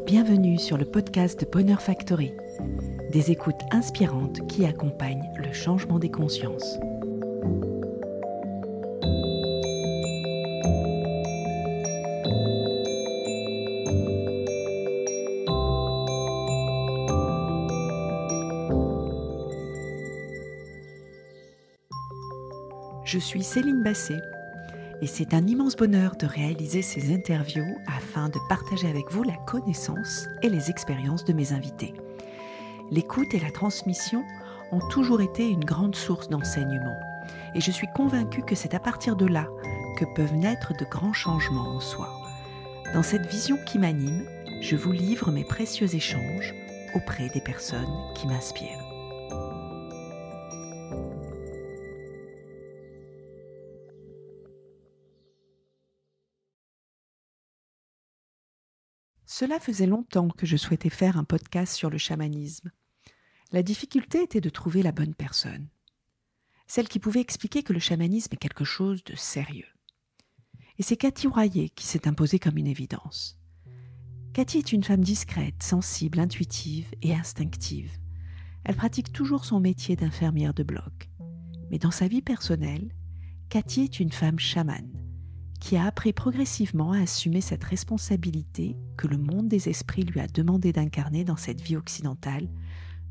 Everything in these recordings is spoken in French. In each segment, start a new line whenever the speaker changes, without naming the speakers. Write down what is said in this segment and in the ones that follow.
Bienvenue sur le podcast de Bonheur Factory, des écoutes inspirantes qui accompagnent le changement des consciences. Je suis Céline Basset et c'est un immense bonheur de réaliser ces interviews afin de partager avec vous la connaissance et les expériences de mes invités. L'écoute et la transmission ont toujours été une grande source d'enseignement et je suis convaincue que c'est à partir de là que peuvent naître de grands changements en soi. Dans cette vision qui m'anime, je vous livre mes précieux échanges auprès des personnes qui m'inspirent. Cela faisait longtemps que je souhaitais faire un podcast sur le chamanisme. La difficulté était de trouver la bonne personne, celle qui pouvait expliquer que le chamanisme est quelque chose de sérieux. Et c'est Cathy Royer qui s'est imposée comme une évidence. Cathy est une femme discrète, sensible, intuitive et instinctive. Elle pratique toujours son métier d'infirmière de bloc. Mais dans sa vie personnelle, Cathy est une femme chamane, qui a appris progressivement à assumer cette responsabilité que le monde des esprits lui a demandé d'incarner dans cette vie occidentale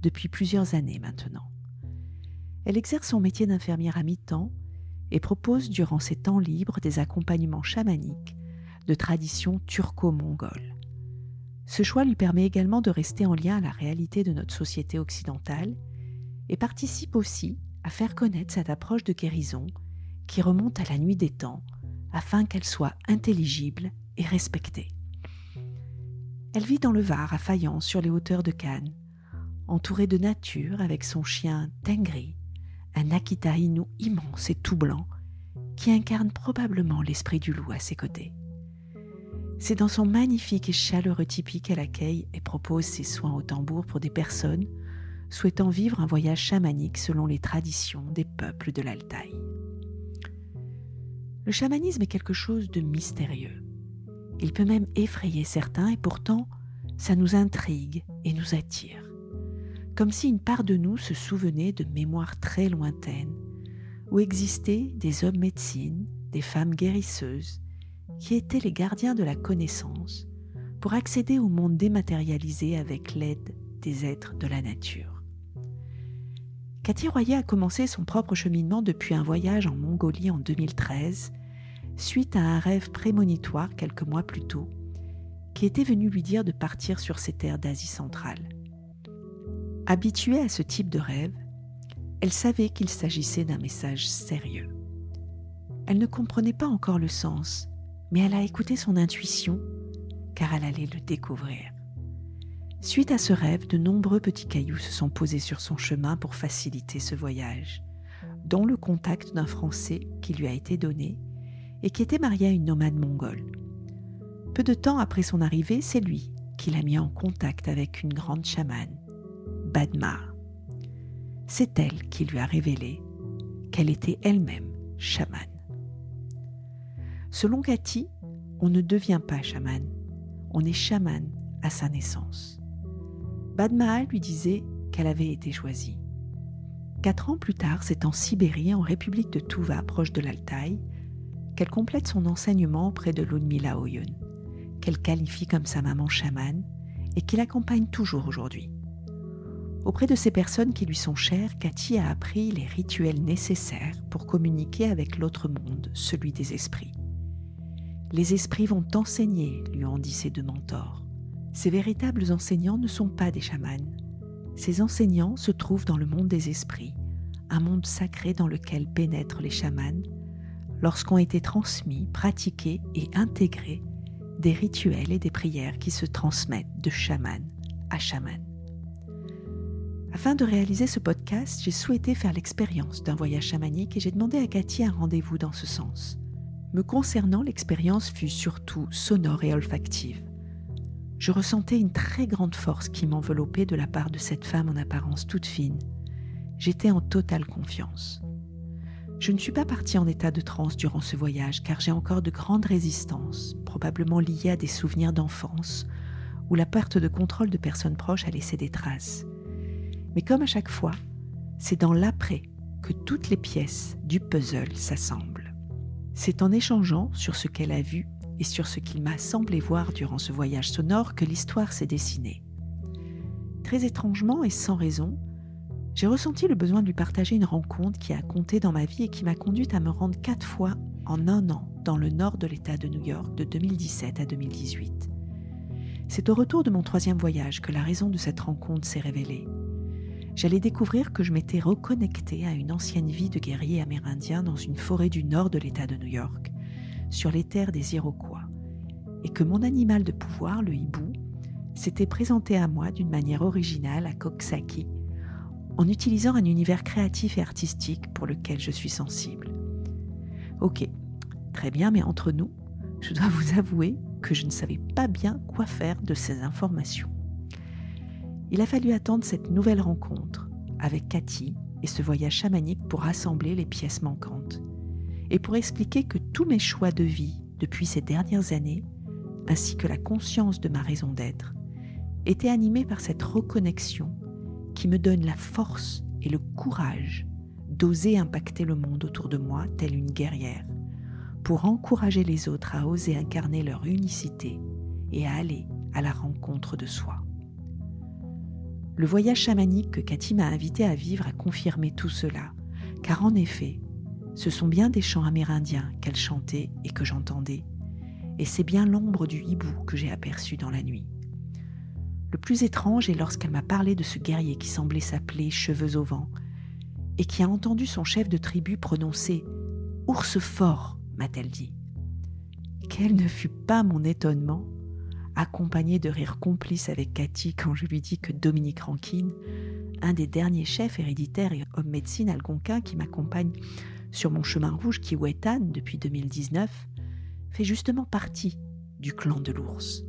depuis plusieurs années maintenant. Elle exerce son métier d'infirmière à mi-temps et propose durant ses temps libres des accompagnements chamaniques de tradition turco-mongole. Ce choix lui permet également de rester en lien à la réalité de notre société occidentale et participe aussi à faire connaître cette approche de guérison qui remonte à la nuit des temps afin qu'elle soit intelligible et respectée. Elle vit dans le Var, à Fayence, sur les hauteurs de Cannes, entourée de nature avec son chien Tengri, un Akita Inu immense et tout blanc, qui incarne probablement l'esprit du loup à ses côtés. C'est dans son magnifique et chaleureux tipi qu'elle accueille et propose ses soins au tambour pour des personnes souhaitant vivre un voyage chamanique selon les traditions des peuples de l'Altaï. Le chamanisme est quelque chose de mystérieux. Il peut même effrayer certains et pourtant, ça nous intrigue et nous attire. Comme si une part de nous se souvenait de mémoires très lointaines où existaient des hommes médecines, des femmes guérisseuses qui étaient les gardiens de la connaissance pour accéder au monde dématérialisé avec l'aide des êtres de la nature. Cathy Royer a commencé son propre cheminement depuis un voyage en Mongolie en 2013, suite à un rêve prémonitoire quelques mois plus tôt, qui était venu lui dire de partir sur ces terres d'Asie centrale. Habituée à ce type de rêve, elle savait qu'il s'agissait d'un message sérieux. Elle ne comprenait pas encore le sens, mais elle a écouté son intuition, car elle allait le découvrir. Suite à ce rêve, de nombreux petits cailloux se sont posés sur son chemin pour faciliter ce voyage, dont le contact d'un Français qui lui a été donné et qui était marié à une nomade mongole. Peu de temps après son arrivée, c'est lui qui l'a mis en contact avec une grande chamane, Badma. C'est elle qui lui a révélé qu'elle était elle-même chamane. Selon Cathy, on ne devient pas chamane, on est chamane à sa naissance. Badma lui disait qu'elle avait été choisie. 4 ans plus tard, c'est en Sibérie, en République de Touva, proche de l'Altaï, qu'elle complète son enseignement auprès de Ludmila Oyun, qu'elle qualifie comme sa maman chamane et qui l'accompagne toujours aujourd'hui. Auprès de ces personnes qui lui sont chères, Cathy a appris les rituels nécessaires pour communiquer avec l'autre monde, celui des esprits. Les esprits vont t'enseigner, lui ont dit ses 2 mentors. Ces véritables enseignants ne sont pas des chamanes. Ces enseignants se trouvent dans le monde des esprits, un monde sacré dans lequel pénètrent les chamanes lorsqu'ont été transmis, pratiqués et intégrés des rituels et des prières qui se transmettent de chaman à chaman. Afin de réaliser ce podcast, j'ai souhaité faire l'expérience d'un voyage chamanique et j'ai demandé à Cathy un rendez-vous dans ce sens. Me concernant, l'expérience fut surtout sonore et olfactive. Je ressentais une très grande force qui m'enveloppait de la part de cette femme en apparence toute fine. J'étais en totale confiance. Je ne suis pas partie en état de transe durant ce voyage car j'ai encore de grandes résistances, probablement liées à des souvenirs d'enfance où la perte de contrôle de personnes proches a laissé des traces. Mais comme à chaque fois, c'est dans l'après que toutes les pièces du puzzle s'assemblent. C'est en échangeant sur ce qu'elle a vu et sur ce qu'il m'a semblé voir durant ce voyage sonore que l'histoire s'est dessinée. Très étrangement et sans raison, j'ai ressenti le besoin de lui partager une rencontre qui a compté dans ma vie et qui m'a conduite à me rendre 4 fois en 1 an dans le nord de l'État de New York de 2017 à 2018. C'est au retour de mon 3e voyage que la raison de cette rencontre s'est révélée. J'allais découvrir que je m'étais reconnectée à une ancienne vie de guerrier amérindien dans une forêt du nord de l'État de New York, sur les terres des Iroquois, et que mon animal de pouvoir, le hibou, s'était présenté à moi d'une manière originale à Coxsackie, en utilisant un univers créatif et artistique pour lequel je suis sensible. Ok, très bien, mais entre nous, je dois vous avouer que je ne savais pas bien quoi faire de ces informations. Il a fallu attendre cette nouvelle rencontre avec Cathy et ce voyage chamanique pour rassembler les pièces manquantes et pour expliquer que tous mes choix de vie depuis ces dernières années, ainsi que la conscience de ma raison d'être, étaient animés par cette reconnexion qui me donne la force et le courage d'oser impacter le monde autour de moi telle une guerrière, pour encourager les autres à oser incarner leur unicité et à aller à la rencontre de soi. Le voyage chamanique que Cathy m'a invité à vivre a confirmé tout cela, car en effet, ce sont bien des chants amérindiens qu'elle chantait et que j'entendais, et c'est bien l'ombre du hibou que j'ai aperçu dans la nuit. Le plus étrange est lorsqu'elle m'a parlé de ce guerrier qui semblait s'appeler Cheveux au vent et qui a entendu son chef de tribu prononcer « Ours fort », m'a-t-elle dit. Quel ne fut pas mon étonnement, accompagné de rires complices avec Cathy quand je lui dis que Dominique Rankine, un des derniers chefs héréditaires et homme médecine algonquin qui m'accompagne sur mon chemin rouge Kiwetan depuis 2019, fait justement partie du clan de l'ours.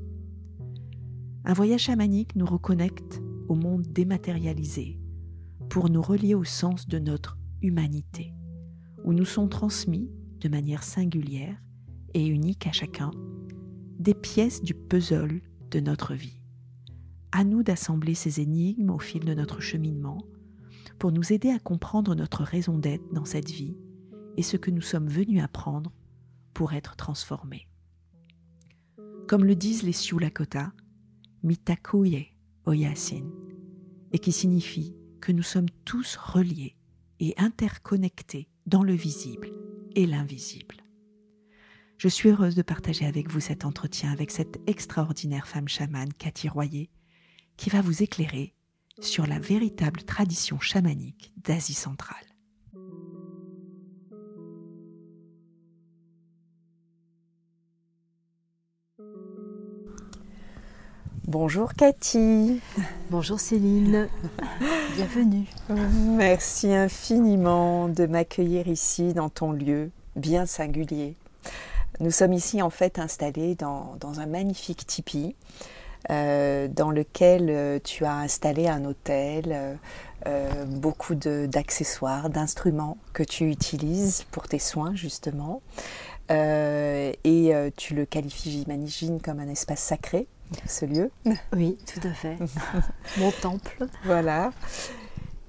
Un voyage chamanique nous reconnecte au monde dématérialisé pour nous relier au sens de notre humanité, où nous sont transmis de manière singulière et unique à chacun des pièces du puzzle de notre vie. À nous d'assembler ces énigmes au fil de notre cheminement pour nous aider à comprendre notre raison d'être dans cette vie et ce que nous sommes venus apprendre pour être transformés. Comme le disent les Sioux Lakota, Mitakuye Oyasin, et qui signifie que nous sommes tous reliés et interconnectés dans le visible et l'invisible. Je suis heureuse de partager avec vous cet entretien avec cette extraordinaire femme chamane, Cathy Royer, qui va vous éclairer sur la véritable tradition chamanique d'Asie centrale. Bonjour Cathy.
Bonjour Céline, bienvenue.
Merci infiniment de m'accueillir ici dans ton lieu bien singulier. Nous sommes ici en fait installés dans un magnifique tipi dans lequel tu as installé un hôtel, beaucoup d'accessoires, d'instruments que tu utilises pour tes soins justement. Et tu le qualifies, j'imagine, comme un espace sacré, ce lieu.
Oui, tout à fait. Mon temple.
Voilà.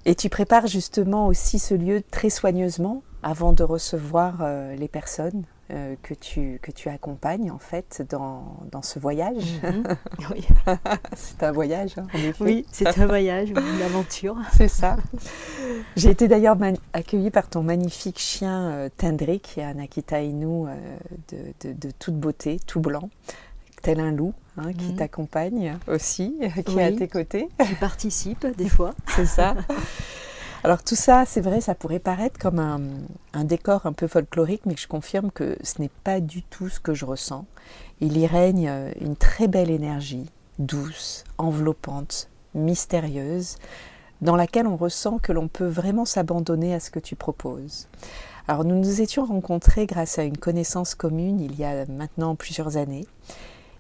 Et tu prépares justement aussi ce lieu très soigneusement avant de recevoir les personnes que tu accompagnes en fait dans ce voyage.
Oui.
C'est un voyage, hein, en effet.
Oui, c'est un voyage, une aventure.
C'est ça. J'ai été d'ailleurs accueillie par ton magnifique chien Tendrick, qui est un Akita Inu de toute beauté, tout blanc, tel un loup, hein, qui t'accompagne aussi, qui est à tes côtés.
Qui participe des fois.
C'est ça. Alors tout ça, c'est vrai, ça pourrait paraître comme un décor un peu folklorique, mais je confirme que ce n'est pas du tout ce que je ressens. Il y règne une très belle énergie, douce, enveloppante, mystérieuse, dans laquelle on ressent que l'on peut vraiment s'abandonner à ce que tu proposes. Alors nous nous étions rencontrés grâce à une connaissance commune il y a maintenant plusieurs années.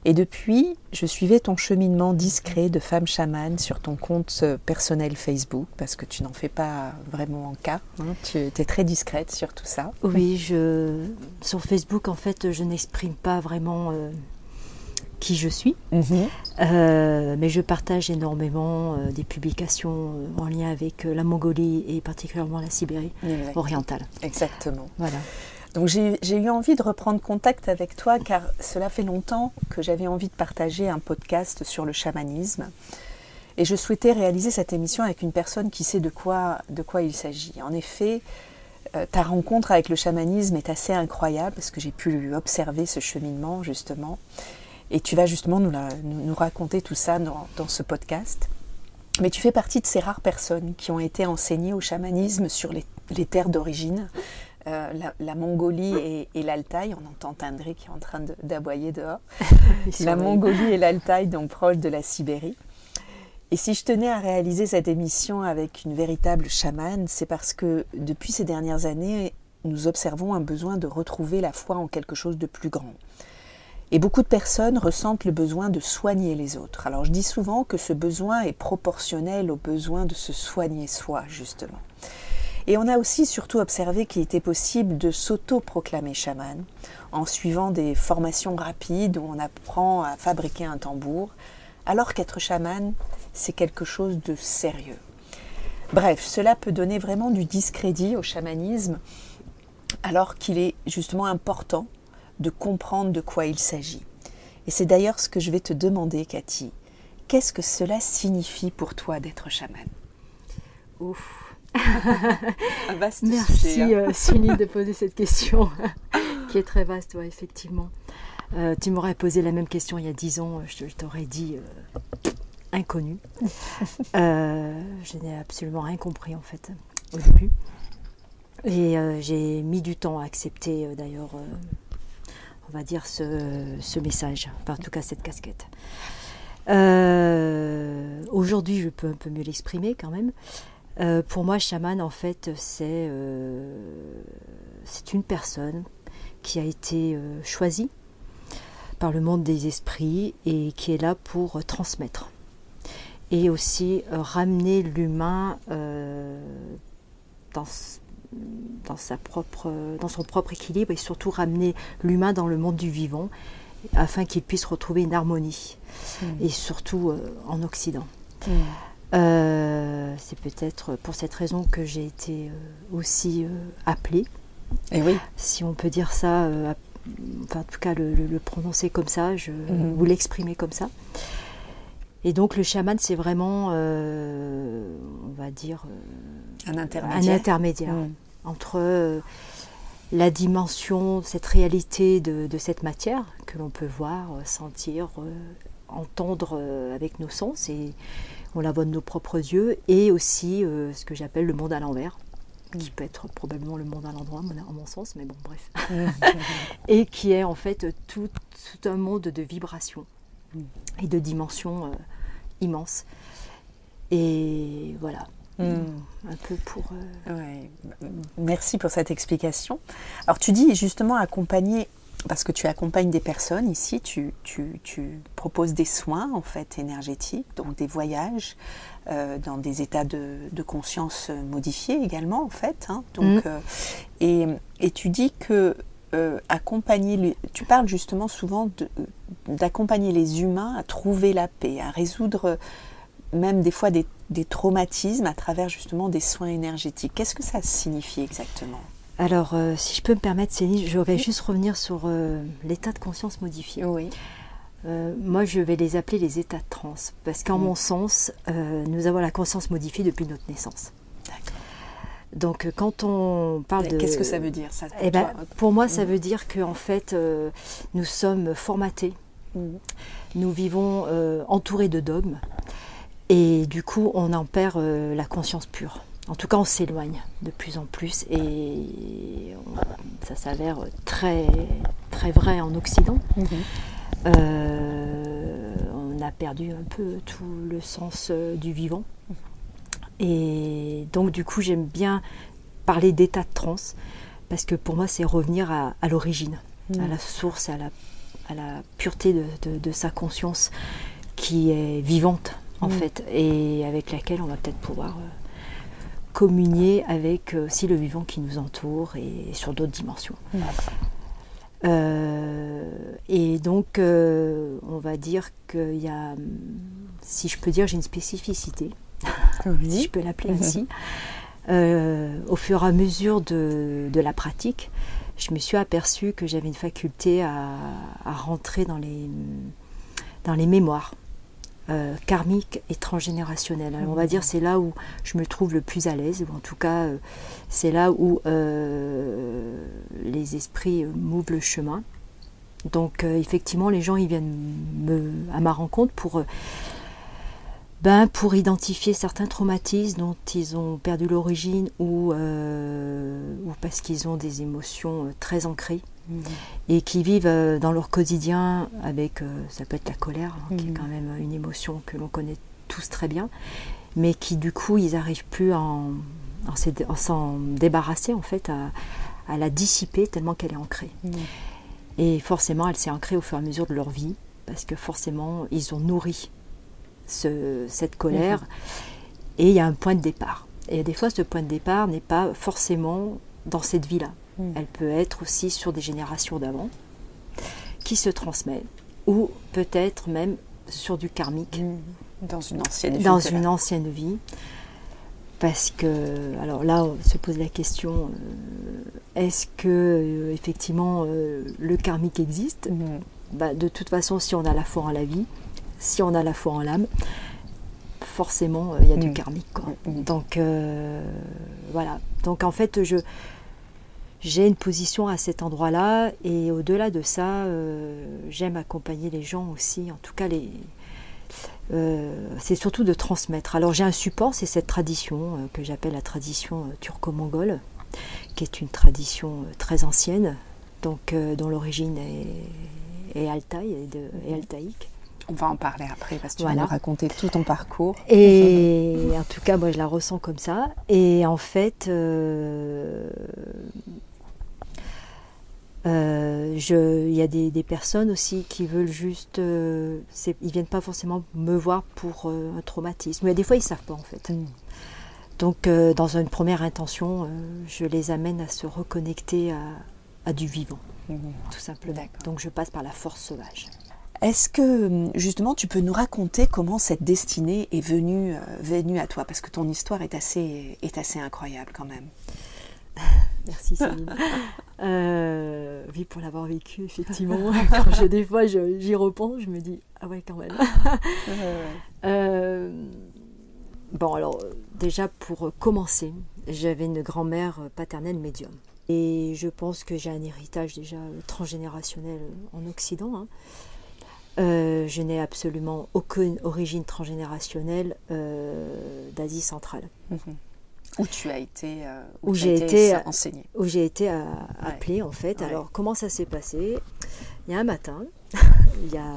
Et depuis, je suivais ton cheminement discret de femme chamane sur ton compte personnel Facebook, parce que tu n'en fais pas vraiment en cas, hein, tu es très discrète sur tout ça.
Oui, sur Facebook, en fait, je n'exprime pas vraiment qui je suis. Mais je partage énormément des publications en lien avec la Mongolie et particulièrement la Sibérie orientale.
Exactement.
Voilà.
Donc j'ai eu envie de reprendre contact avec toi car cela fait longtemps que j'avais envie de partager un podcast sur le chamanisme. Et je souhaitais réaliser cette émission avec une personne qui sait de quoi il s'agit. En effet, ta rencontre avec le chamanisme est assez incroyable parce que j'ai pu observer ce cheminement justement. Et tu vas justement nous raconter tout ça dans ce podcast. Mais tu fais partie de ces rares personnes qui ont été enseignées au chamanisme sur les terres d'origine, la Mongolie et l'Altaï. On entend Tindré qui est en train d'aboyer dehors. La Mongolie et l'Altaï, donc proches de la Sibérie. Et si je tenais à réaliser cette émission avec une véritable chamane, c'est parce que depuis ces dernières années, nous observons un besoin de retrouver la foi en quelque chose de plus grand. Et beaucoup de personnes ressentent le besoin de soigner les autres. Alors je dis souvent que ce besoin est proportionnel au besoin de se soigner soi, justement. Et on a aussi surtout observé qu'il était possible de s'auto-proclamer chaman en suivant des formations rapides où on apprend à fabriquer un tambour, alors qu'être chaman, c'est quelque chose de sérieux. Bref, cela peut donner vraiment du discrédit au chamanisme, alors qu'il est justement important de comprendre de quoi il s'agit. Et c'est d'ailleurs ce que je vais te demander, Cathy. Qu'est-ce que cela signifie pour toi d'être chaman?
Ouf.
Un vaste
Merci
sujet,
Céline de poser cette question, qui est très vaste, ouais, effectivement. Tu m'aurais posé la même question il y a 10 ans, je t'aurais dit inconnu. Je n'ai absolument rien compris en fait, au début. Et j'ai mis du temps à accepter d'ailleurs, on va dire, ce message, enfin en tout cas cette casquette. Aujourd'hui, je peux un peu mieux l'exprimer quand même. Pour moi, chaman, en fait, c'est une personne qui a été choisie par le monde des esprits et qui est là pour transmettre. Et aussi ramener l'humain dans son propre équilibre et surtout ramener l'humain dans le monde du vivant afin qu'il puisse retrouver une harmonie. Et surtout en Occident. C'est peut-être pour cette raison que j'ai été aussi appelée,
et oui.
Si on peut dire ça, enfin en tout cas le prononcer comme ça, ou l'exprimer comme ça. Et donc le chaman, c'est vraiment, on va dire, un intermédiaire entre la dimension, cette réalité de cette matière que l'on peut voir, sentir, entendre avec nos sens, et on la voit de nos propres yeux, et aussi ce que j'appelle le monde à l'envers, qui peut être probablement le monde à l'endroit, à mon sens, mais bon, bref. Et qui est en fait tout un monde de vibrations et de dimensions immenses. Et voilà, un peu pour...
Ouais. Merci pour cette explication. Alors tu dis justement accompagner, parce que tu accompagnes des personnes ici, tu proposes des soins en fait énergétiques, donc des voyages dans des états de conscience modifiés également en fait. Hein, donc, et tu dis que tu parles justement souvent d'accompagner les humains à trouver la paix, à résoudre même des fois des traumatismes à travers justement des soins énergétiques. Qu'est-ce que ça signifie exactement ?
Alors, si je peux me permettre, Céline, je vais juste revenir sur l'état de conscience modifié.
Oui.
Moi, je vais les appeler les états de transe, parce qu'en mon sens, nous avons la conscience modifiée depuis notre naissance.
D'accord.
Donc, quand on parle de...
Qu'est-ce que ça veut dire, ça, pour toi ?
Pour moi, ça veut dire qu'en fait, nous sommes formatés. Nous vivons entourés de dogmes. Et du coup, on en perd la conscience pure. En tout cas, on s'éloigne de plus en plus et ça s'avère très, très vrai en Occident. On a perdu un peu tout le sens du vivant. Et donc, du coup, j'aime bien parler d'état de transe parce que pour moi, c'est revenir à l'origine, à la source, à la pureté de sa conscience qui est vivante, en fait, et avec laquelle on va peut-être pouvoir... communier avec aussi le vivant qui nous entoure et sur d'autres dimensions. Et donc, on va dire qu'il y a, si je peux dire, j'ai une spécificité, si je peux l'appeler ainsi. Au fur et à mesure de la pratique, je me suis aperçue que j'avais une faculté à rentrer dans les mémoires karmiques et transgénérationnelles. Alors, on va dire c'est là où je me trouve le plus à l'aise, ou en tout cas c'est là où les esprits m'ouvrent le chemin. Donc effectivement les gens ils viennent à ma rencontre pour identifier certains traumatismes dont ils ont perdu l'origine ou parce qu'ils ont des émotions très ancrées et qui vivent dans leur quotidien avec, ça peut être la colère, qui est quand même une émotion que l'on connaît tous très bien, mais qui du coup ils n'arrivent plus à s'en débarrasser en fait, à la dissiper tellement qu'elle est ancrée. Et forcément elle s'est ancrée au fur et à mesure de leur vie parce que forcément ils ont nourri cette colère, et il y a un point de départ. Et des fois, ce point de départ n'est pas forcément dans cette vie-là. Elle peut être aussi sur des générations d'avant, qui se transmet, ou peut-être même sur du karmique.
Dans une ancienne vie.
Dans une ancienne vie. Parce que, alors là, on se pose la question, est-ce que, effectivement, le karmique existe ? De toute façon, si on a la foi en la vie, si on a la foi en l'âme, forcément il y a du karmique, quoi. Donc voilà. Donc en fait j'ai une position à cet endroit-là, et au-delà de ça, j'aime accompagner les gens aussi. En tout cas, c'est surtout de transmettre. Alors j'ai un support, c'est cette tradition que j'appelle la tradition turco-mongole, qui est une tradition très ancienne, donc dont l'origine est altaï et altaïque.
On va en parler après parce que tu vas nous raconter tout ton parcours.
Et en tout cas, moi, je la ressens comme ça. Et en fait, il y a des personnes aussi qui veulent juste... ils ne viennent pas forcément me voir pour un traumatisme. Mais des fois, ils ne savent pas, en fait. Donc, dans une première intention, je les amène à se reconnecter à du vivant, tout simplement. Donc, je passe par la force sauvage.
Est-ce que, justement, tu peux nous raconter comment cette destinée est venue à toi ? Parce que ton histoire est assez incroyable quand même.
Merci Céline. Oui, pour l'avoir vécu, effectivement. Quand des fois j'y repense, je me dis, ah ouais, quand même. Bon, alors, déjà, pour commencer, j'avais une grand-mère paternelle médium. Et je pense que j'ai un héritage déjà transgénérationnel en Occident, je n'ai absolument aucune origine transgénérationnelle d'Asie centrale.
Où tu as été,
où j'ai été
enseignée.
Où j'ai été appelée, en fait. Alors, comment ça s'est passé ? Il y a un matin, il y a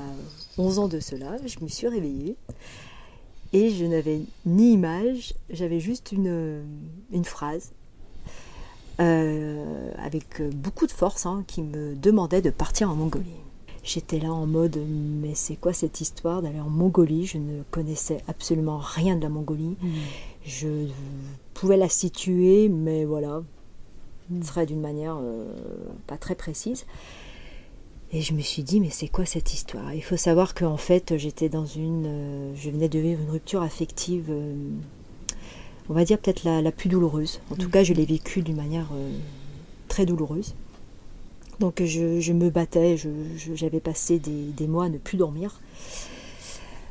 11 ans de cela, je me suis réveillée et je n'avais ni image, j'avais juste une phrase avec beaucoup de force qui me demandait de partir en Mongolie. J'étais là en mode, mais c'est quoi cette histoire d'aller en Mongolie ? Je ne connaissais absolument rien de la Mongolie. Je pouvais la situer, mais voilà, ce serait d'une manière pas très précise. Et je me suis dit, mais c'est quoi cette histoire ? Il faut savoir qu'en fait, je venais de vivre une rupture affective, on va dire peut-être la plus douloureuse. En tout cas, je l'ai vécue d'une manière très douloureuse. Donc je me battais, j'avais passé des mois à ne plus dormir.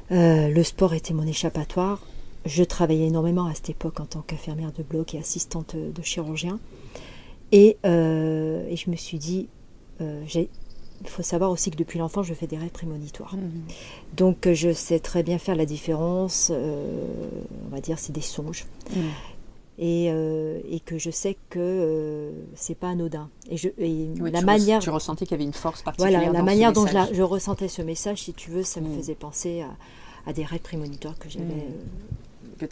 Le sport était mon échappatoire. Je travaillais énormément à cette époque en tant qu'infirmière de bloc et assistante de chirurgien. Et je me suis dit, il faut savoir aussi que depuis l'enfance, je fais des rêves prémonitoires. Donc je sais très bien faire la différence, on va dire c'est des songes. Et que je sais que c'est pas anodin.
Tu ressentais qu'il y avait une force particulière.
Voilà, la manière dont je ressentais ce message, si tu veux, ça me faisait penser à des rêves prémonitoires que j'avais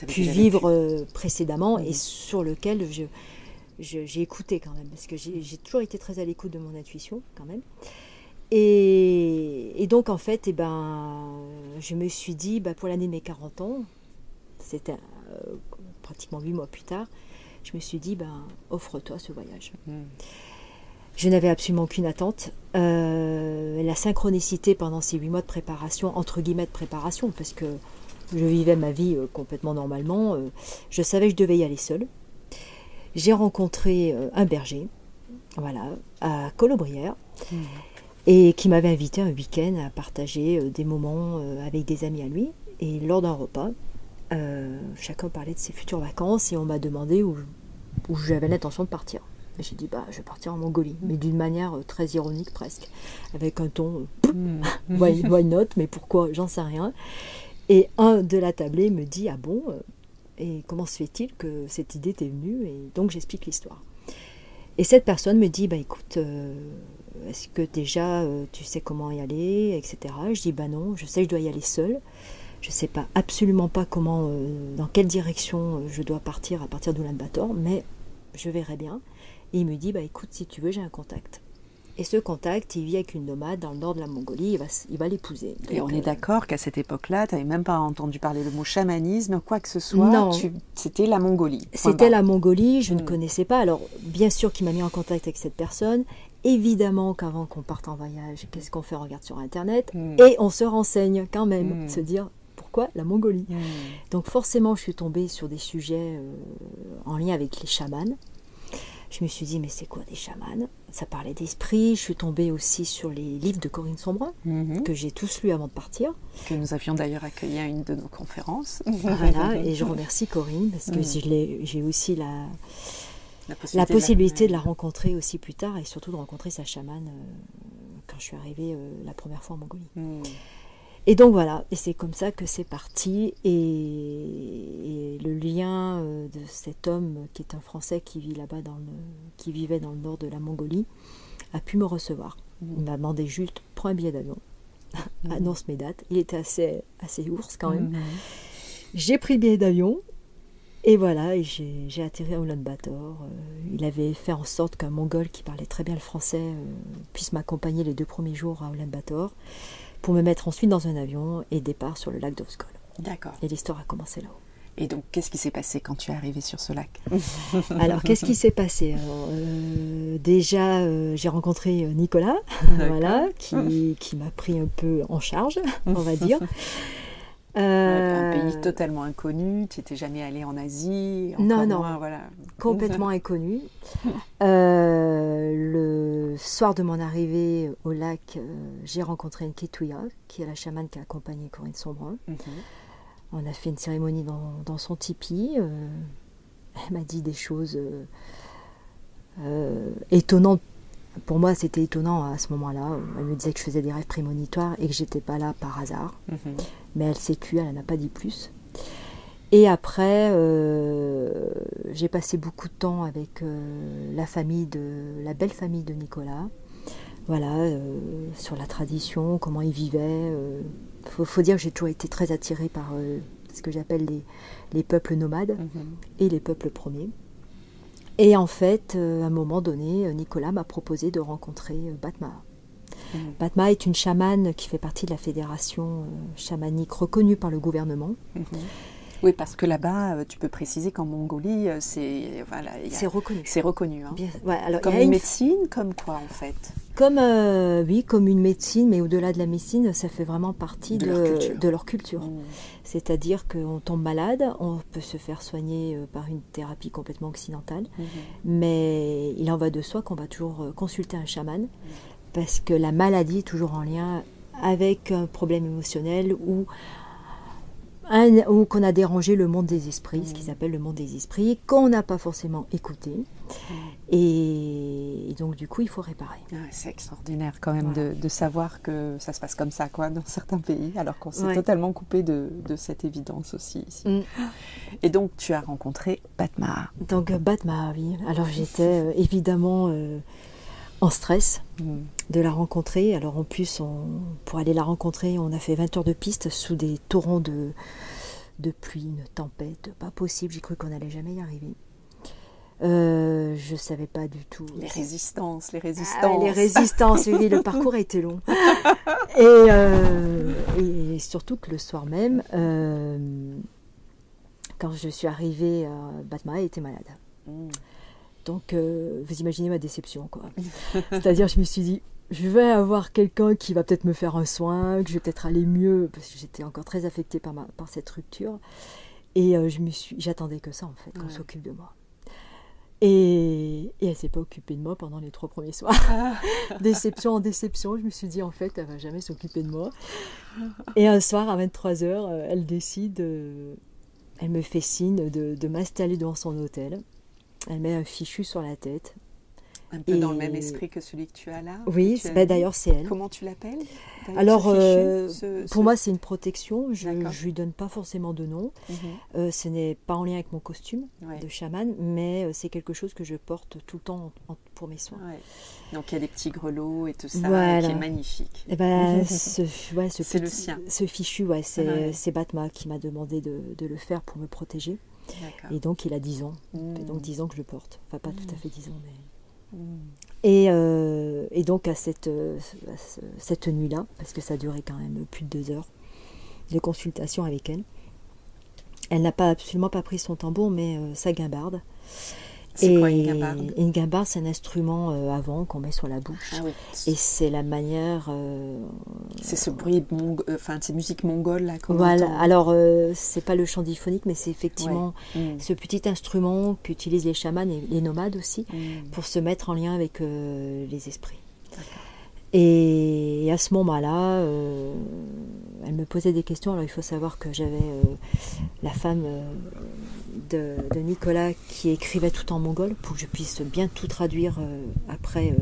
pu vivre précédemment et sur lequel j'ai écouté quand même, parce que j'ai toujours été très à l'écoute de mon intuition quand même. Et donc en fait, je me suis dit, pour l'année de mes 40 ans, c'était pratiquement 8 mois plus tard, je me suis dit, offre-toi ce voyage. Je n'avais absolument aucune attente. La synchronicité pendant ces 8 mois de préparation, entre guillemets de préparation, parce que je vivais ma vie complètement normalement, je savais que je devais y aller seule. J'ai rencontré un berger, voilà, à Colobrières, et qui m'avait invité un week-end à partager des moments avec des amis à lui. Et lors d'un repas, chacun parlait de ses futures vacances et on m'a demandé où j'avais l'intention de partir. Et j'ai dit, je vais partir en Mongolie, mais d'une manière très ironique presque, avec un ton, why not, mais pourquoi, j'en sais rien. Et un de la tablée me dit, ah bon, et comment se fait-il que cette idée t'est venue? Et donc j'explique l'histoire. Et cette personne me dit, écoute, est-ce que déjà tu sais comment y aller, etc. Je dis, non, je sais que je dois y aller seule. Je ne sais pas, absolument pas comment, dans quelle direction je dois partir à partir d'Oulan-Bator, mais je verrai bien. Et il me dit, écoute, si tu veux, j'ai un contact. Et ce contact, il vit avec une nomade dans le nord de la Mongolie, il va l'épouser.
Et on est d'accord qu'à cette époque-là, tu n'avais même pas entendu parler le mot chamanisme, quoi que ce soit.
Non.
C'était la Mongolie.
C'était la Mongolie, je ne connaissais pas. Alors, bien sûr qu'il m'a mis en contact avec cette personne. Évidemment qu'avant qu'on parte en voyage, qu'est-ce qu'on fait? On regarde sur Internet et on se renseigne quand même, se dire pourquoi la Mongolie. Donc forcément, je suis tombée sur des sujets en lien avec les chamans. Je me suis dit, mais c'est quoi des chamans? Ça parlait d'esprit. Je suis tombée aussi sur les livres de Corinne Sombrun, que j'ai tous lus avant de partir.
Que nous avions d'ailleurs accueilli à une de nos conférences.
Voilà, et je remercie Corinne, parce que j'ai aussi la possibilité de la rencontrer aussi plus tard, et surtout de rencontrer sa chamane quand je suis arrivée la première fois en Mongolie. Et donc voilà, et c'est comme ça que c'est parti, et le lien de cet homme qui est un Français qui vit là-bas, qui vivait dans le nord de la Mongolie, a pu me recevoir. Il m'a demandé juste, prends un billet d'avion, annonce mes dates. Il était assez ours quand même. J'ai pris le billet d'avion, et voilà, et j'ai atterri à Oulan-Bator. Il avait fait en sorte qu'un Mongol qui parlait très bien le français puisse m'accompagner les 2 premiers jours à Oulan-Bator, pour me mettre ensuite dans un avion et départ sur le lac d'Ovskol.
D'accord.
Et l'histoire a commencé là-haut.
Et donc, qu'est-ce qui s'est passé quand tu es arrivée sur ce lac?
Alors, qu'est-ce qui s'est passé? Déjà, j'ai rencontré Nicolas, voilà, qui m'a pris un peu en charge, on va dire.
Un pays totalement inconnu, tu n'étais jamais allée en Asie?
Non,
voilà.
Complètement inconnu. Le soir de mon arrivée au lac, j'ai rencontré une Ketouya, qui est la chamane qui a accompagné Corinne Sombrun. On a fait une cérémonie dans son tipi. Elle m'a dit des choses étonnantes. Pour moi, c'était étonnant à ce moment-là. Elle me disait que je faisais des rêves prémonitoires et que j'étais pas là par hasard. Mais elle s'est tue, elle n'en a pas dit plus. Et après, j'ai passé beaucoup de temps avec la belle famille de Nicolas. Voilà, sur la tradition, comment ils vivaient. Faut dire que j'ai toujours été très attirée par ce que j'appelle les peuples nomades et les peuples premiers. Et en fait, à un moment donné, Nicolas m'a proposé de rencontrer Batmaa. Batmaa est une chamane qui fait partie de la fédération chamanique reconnue par le gouvernement.
Oui, parce que là-bas, tu peux préciser qu'en Mongolie, c'est
reconnu.
C'est reconnu. Hein.
Alors,
comme une médecine, comme quoi en fait?
Comme une médecine, mais au-delà de la médecine, ça fait vraiment partie de leur culture. C'est-à-dire qu'on tombe malade, on peut se faire soigner par une thérapie complètement occidentale, mais il en va de soi qu'on va toujours consulter un chaman, parce que la maladie est toujours en lien avec un problème émotionnel ou qu'on a dérangé le monde des esprits, ce qu'ils appellent le monde des esprits, qu'on n'a pas forcément écouté. Et donc, du coup, il faut réparer.
C'est extraordinaire quand même de savoir que ça se passe comme ça, quoi, dans certains pays, alors qu'on s'est totalement coupé de cette évidence aussi ici. Et donc, tu as rencontré Batmaa.
Donc, Batmaa, oui. Alors, j'étais évidemment en stress de la rencontrer. Alors, en plus, pour aller la rencontrer, on a fait 20 heures de piste sous des torrents de pluie, une tempête, pas possible. J'ai cru qu'on n'allait jamais y arriver. Je savais pas du tout.
Les résistances.
Les résistances, oui, le parcours a été long. Et surtout que le soir même, quand je suis arrivée, Batmaa était malade. Donc, vous imaginez ma déception, quoi. C'est-à-dire, je me suis dit, je vais avoir quelqu'un qui va peut-être me faire un soin, que je vais peut-être aller mieux, parce que j'étais encore très affectée par cette rupture. Et j'attendais que ça, en fait, qu'on s'occupe de moi. Et elle ne s'est pas occupée de moi pendant les 3 premiers soirs. Déception en déception, je me suis dit, en fait, elle ne va jamais s'occuper de moi. Et un soir, à 23h, elle décide, elle me fait signe de m'installer devant son hôtel. Elle met un fichu sur la tête.
Un peu dans le même esprit que celui que tu as là.
Oui, d'ailleurs c'est elle.
Comment tu l'appelles?
Alors, pour moi c'est une protection, je ne lui donne pas forcément de nom. Ce n'est pas en lien avec mon costume de chaman, mais c'est quelque chose que je porte tout le temps pour mes soins. Ouais.
Donc il y a des petits grelots et tout ça, qui est magnifique.
Et ben,
c'est le sien.
Ce fichu, c'est Batma qui m'a demandé de le faire pour me protéger. Et donc il a 10 ans, et donc 10 ans que je le porte. Enfin pas tout à fait 10 ans, mais... Et donc à cette nuit-là, parce que ça durait quand même plus de 2 heures de consultation avec elle, elle n'a absolument pas pris son tambour, mais sa guimbarde.
C'est quoi une guimbarde?
Une guimbarde, c'est un instrument avant qu'on met sur la bouche.
Ah oui.
Et c'est la manière...
c'est ce bruit, cette musique mongole là qu'on
voilà.
entend.
Alors, c'est pas le chant diphonique, mais c'est effectivement ce petit instrument qu'utilisent les chamans et les nomades aussi pour se mettre en lien avec les esprits. Et à ce moment-là, elle me posait des questions. Alors, il faut savoir que j'avais la femme de Nicolas qui écrivait tout en mongol pour que je puisse bien tout traduire après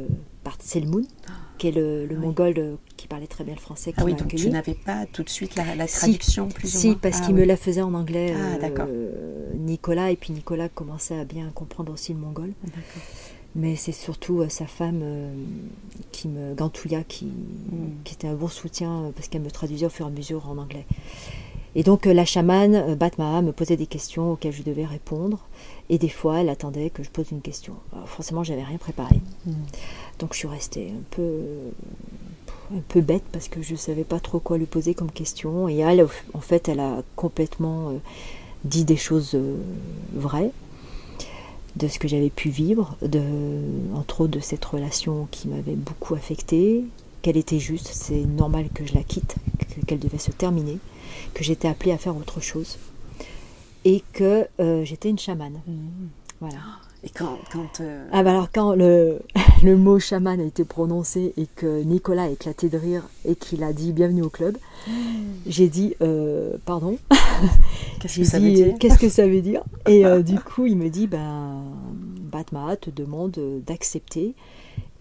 par Selmoun, qui est le mongol qui parlait très bien le français.
Ah oui, donc tu n'avais pas tout de suite la traduction plus ou moins?
Si, parce qu'il me la faisait en anglais, Nicolas, et puis Nicolas commençait à bien comprendre aussi le mongol. D'accord. Mais c'est surtout sa femme Gantouya, qui était un bon soutien parce qu'elle me traduisait au fur et à mesure en anglais. Et donc la chamane, Batma, me posait des questions auxquelles je devais répondre. Et des fois, elle attendait que je pose une question. Alors, forcément, je n'avais rien préparé. Donc je suis restée un peu bête parce que je ne savais pas trop quoi lui poser comme question. Et elle, en fait, elle a complètement dit des choses vraies de ce que j'avais pu vivre, entre autres de cette relation qui m'avait beaucoup affectée, qu'elle était juste, c'est normal que je la quitte, qu'elle devait se terminer, que j'étais appelée à faire autre chose, et que j'étais une chamane. Voilà.
Et quand
alors quand le mot chaman a été prononcé et que Nicolas a éclaté de rire et qu'il a dit bienvenue au club, j'ai dit pardon. Qu'est-ce que ça veut dire? Et du coup il me dit Batma te demande d'accepter.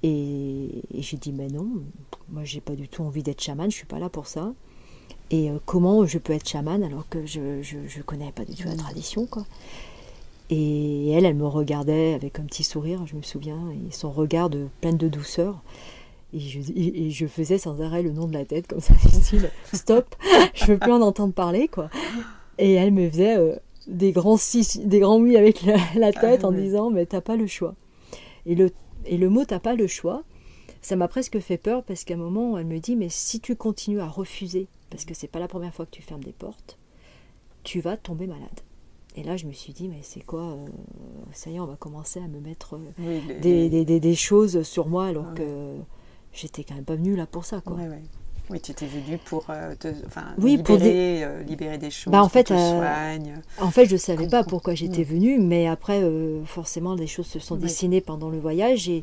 Et j'ai dit mais non, moi j'ai pas du tout envie d'être chaman, je suis pas là pour ça. Et comment je peux être chaman alors que je connais pas du tout la tradition, quoi. Et elle me regardait avec un petit sourire, je me souviens, et son regard plein de douceur. Et je faisais sans arrêt le nom de la tête, comme ça, du style stop, je veux plus en entendre parler, quoi. Et elle me faisait des grands oui avec la tête en disant mais t'as pas le choix. Et le mot t'as pas le choix, ça m'a presque fait peur parce qu'à un moment elle me dit mais si tu continues à refuser, parce que c'est pas la première fois que tu fermes des portes, tu vas tomber malade. Et là, je me suis dit, mais c'est quoi ça y est, on va commencer à me mettre des choses sur moi, alors que j'étais quand même pas venue là pour ça, quoi.
Oui, tu étais venue pour libérer des choses,
en fait,
pour te soigner.
En fait, je ne savais pas pourquoi j'étais venue, mais après, forcément, des choses se sont dessinées pendant le voyage et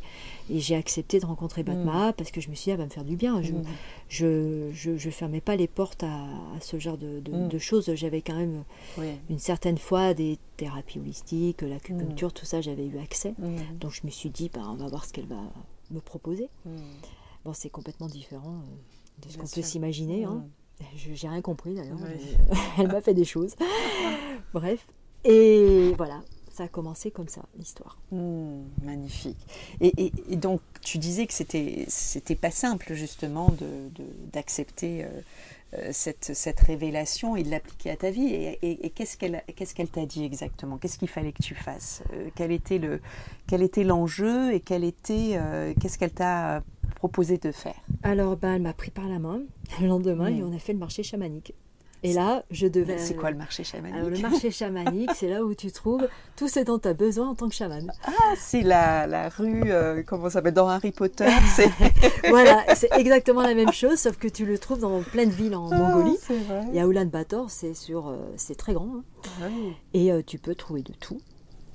j'ai accepté de rencontrer Batma parce que je me suis dit, elle va me faire du bien. Je fermais pas les portes à ce genre de choses. J'avais quand même une certaine fois des thérapies holistiques, l'acupuncture, tout ça, j'avais eu accès. Donc, je me suis dit, on va voir ce qu'elle va me proposer. Bon, c'est complètement différent de ce qu'on peut s'imaginer. Hein. J'ai rien compris d'ailleurs. Elle m'a fait des choses. Bref. Et voilà, ça a commencé comme ça, l'histoire.
Magnifique. Et donc, tu disais que c'était pas simple justement d'accepter cette révélation et de l'appliquer à ta vie. Et qu'est-ce qu'elle t'a dit exactement? Qu'est-ce qu'il fallait que tu fasses? Quel était l'enjeu et qu'est-ce qu'elle t'a proposé de faire?
Alors, elle m'a pris par la main le lendemain et on a fait le marché chamanique. Et là, je devais...
C'est quoi le marché chamanique?
Alors, le marché chamanique, c'est là où tu trouves tout ce dont tu as besoin en tant que chaman.
Ah, c'est la rue, comment ça s'appelle, dans Harry Potter.
Voilà, c'est exactement la même chose, sauf que tu le trouves dans plein de villes en Mongolie. Et à Ulaanbaatar, c'est très grand. Hein.
Oui.
Et tu peux trouver de tout,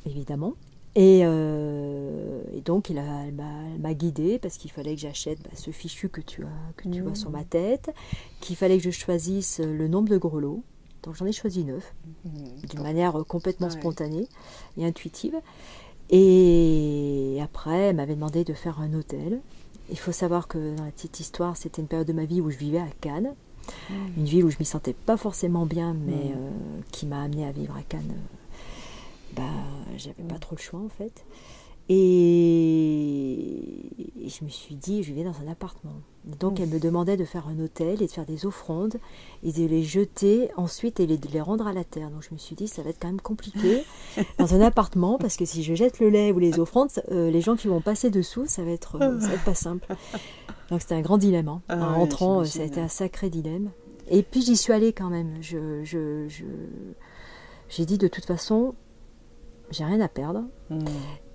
évidemment. Et donc, elle m'a guidée parce qu'il fallait que j'achète ce fichu que tu vois sur ma tête, qu'il fallait que je choisisse le nombre de grelots. Donc, j'en ai choisi 9, d'une manière complètement spontanée et intuitive. Et après, elle m'avait demandé de faire un hôtel. Il faut savoir que dans la petite histoire, c'était une période de ma vie où je vivais à Cannes, une ville où je m'y sentais pas forcément bien, mais qui m'a amenée à vivre à Cannes. J'avais pas trop le choix en fait. Et je me suis dit, je vivais dans un appartement. Donc elle me demandait de faire un hôtel et de faire des offrandes et de les jeter ensuite et de les rendre à la terre. Donc je me suis dit, ça va être quand même compliqué dans un appartement parce que si je jette le lait ou les offrandes, les gens qui vont passer dessous, ça va être pas simple. Donc c'était un grand dilemme. Hein. En rentrant, ça a été un sacré dilemme. Et puis j'y suis allée quand même. J'ai dit de toute façon, j'ai rien à perdre.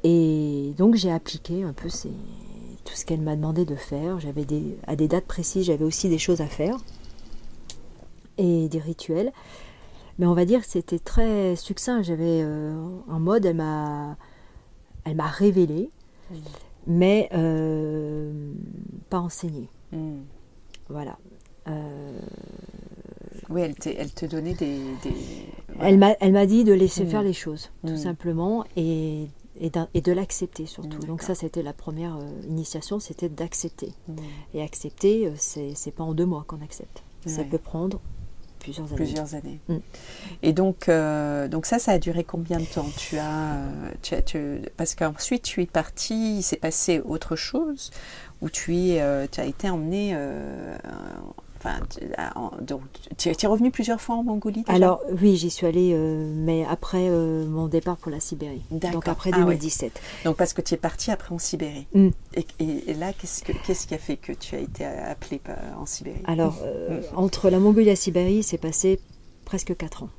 Et donc j'ai appliqué un peu tout ce qu'elle m'a demandé de faire. À des dates précises, j'avais aussi des choses à faire et des rituels. Mais on va dire que c'était très succinct. J'avais un mode, elle m'a révélé, mais pas enseigné. Voilà.
Oui, elle te donnait des...
Voilà. Elle m'a dit de laisser faire les choses, tout simplement, et de l'accepter surtout. Donc ça, c'était la première initiation, c'était d'accepter. Et accepter, c'est pas en 2 mois qu'on accepte. Ça peut prendre plusieurs années.
Et donc ça a duré combien de temps? Parce qu'ensuite, tu es partie, il s'est passé autre chose, où tu as été emmenée... donc, tu es revenu plusieurs fois en Mongolie déjà?
Alors oui, j'y suis allée, mais après mon départ pour la Sibérie. Donc après 2017.
Donc parce que tu es partie après en Sibérie. Et là, qu'est-ce qui a fait que tu as été appelée en Sibérie?
Alors, entre la Mongolie et la Sibérie, il s'est passé presque 4 ans.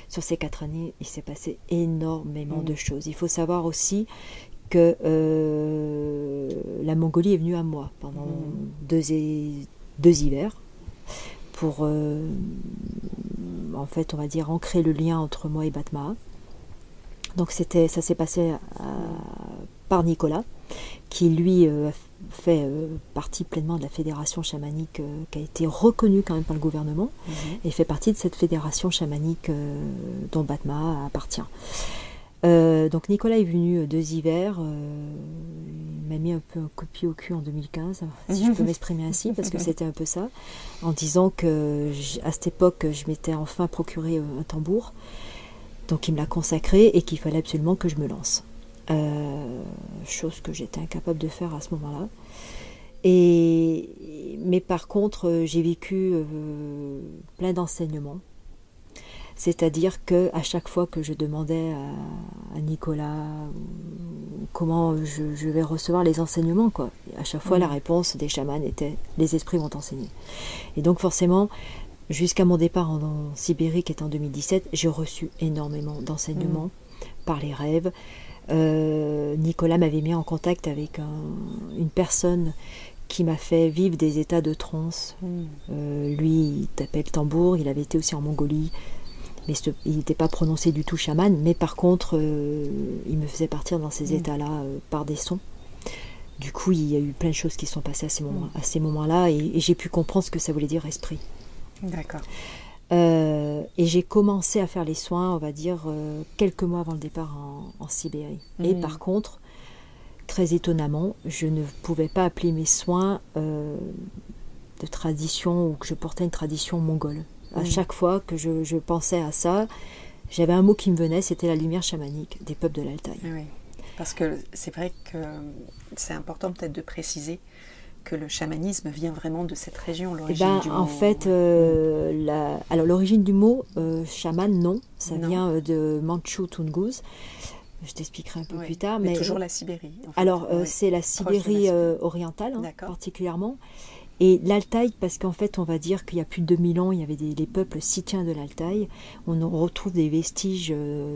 Sur ces 4 années, il s'est passé énormément de choses. Il faut savoir aussi que la Mongolie est venue à moi pendant 2 hivers. Pour, en fait, on va dire, ancrer le lien entre moi et Batma. Donc ça s'est passé par Nicolas, qui lui fait partie pleinement de la fédération chamanique qui a été reconnue quand même par le gouvernement, et fait partie de cette fédération chamanique dont Batma appartient. Donc Nicolas est venu 2 hivers, il m'a mis un peu un coup de pied au cul en 2015, si je peux m'exprimer ainsi, parce que c'était un peu ça, en disant que à cette époque je m'étais enfin procuré un tambour, donc il me l'a consacré et qu'il fallait absolument que je me lance, chose que j'étais incapable de faire à ce moment-là. Mais par contre j'ai vécu plein d'enseignements. C'est-à-dire qu'à chaque fois que je demandais à Nicolas comment je vais recevoir les enseignements, quoi, à chaque fois la réponse des chamans était « les esprits vont t'enseigner ». Et donc forcément, jusqu'à mon départ en Sibérie, qui est en 2017, j'ai reçu énormément d'enseignements par les rêves. Nicolas m'avait mis en contact avec une personne qui m'a fait vivre des états de transe. Lui, il tapait le tambour, il avait été aussi en Mongolie. Mais il n'était pas prononcé du tout chaman, mais par contre, il me faisait partir dans ces états-là par des sons. Du coup, il y a eu plein de choses qui sont passées à ces moments-là, et j'ai pu comprendre ce que ça voulait dire esprit.
D'accord.
Et j'ai commencé à faire les soins, on va dire, quelques mois avant le départ en Sibérie. Et par contre, très étonnamment, je ne pouvais pas appeler mes soins de tradition, ou que je portais une tradition mongole. À chaque fois que je pensais à ça, j'avais un mot qui me venait, c'était la lumière chamanique des peuples de l'Altaï.
Oui, parce que c'est vrai que c'est important peut-être de préciser que le chamanisme vient vraiment de cette région, l'origine du mot.
En fait, alors l'origine du mot chaman, non, ça vient de Manchu Tunguz. Je t'expliquerai un peu plus tard.
Mais toujours la Sibérie. En fait.
Alors, c'est la Sibérie orientale, particulièrement. Et l'Altaï, parce qu'en fait, on va dire qu'il y a plus de 2000 ans, il y avait les peuples scythiens de l'Altaï. On en retrouve des vestiges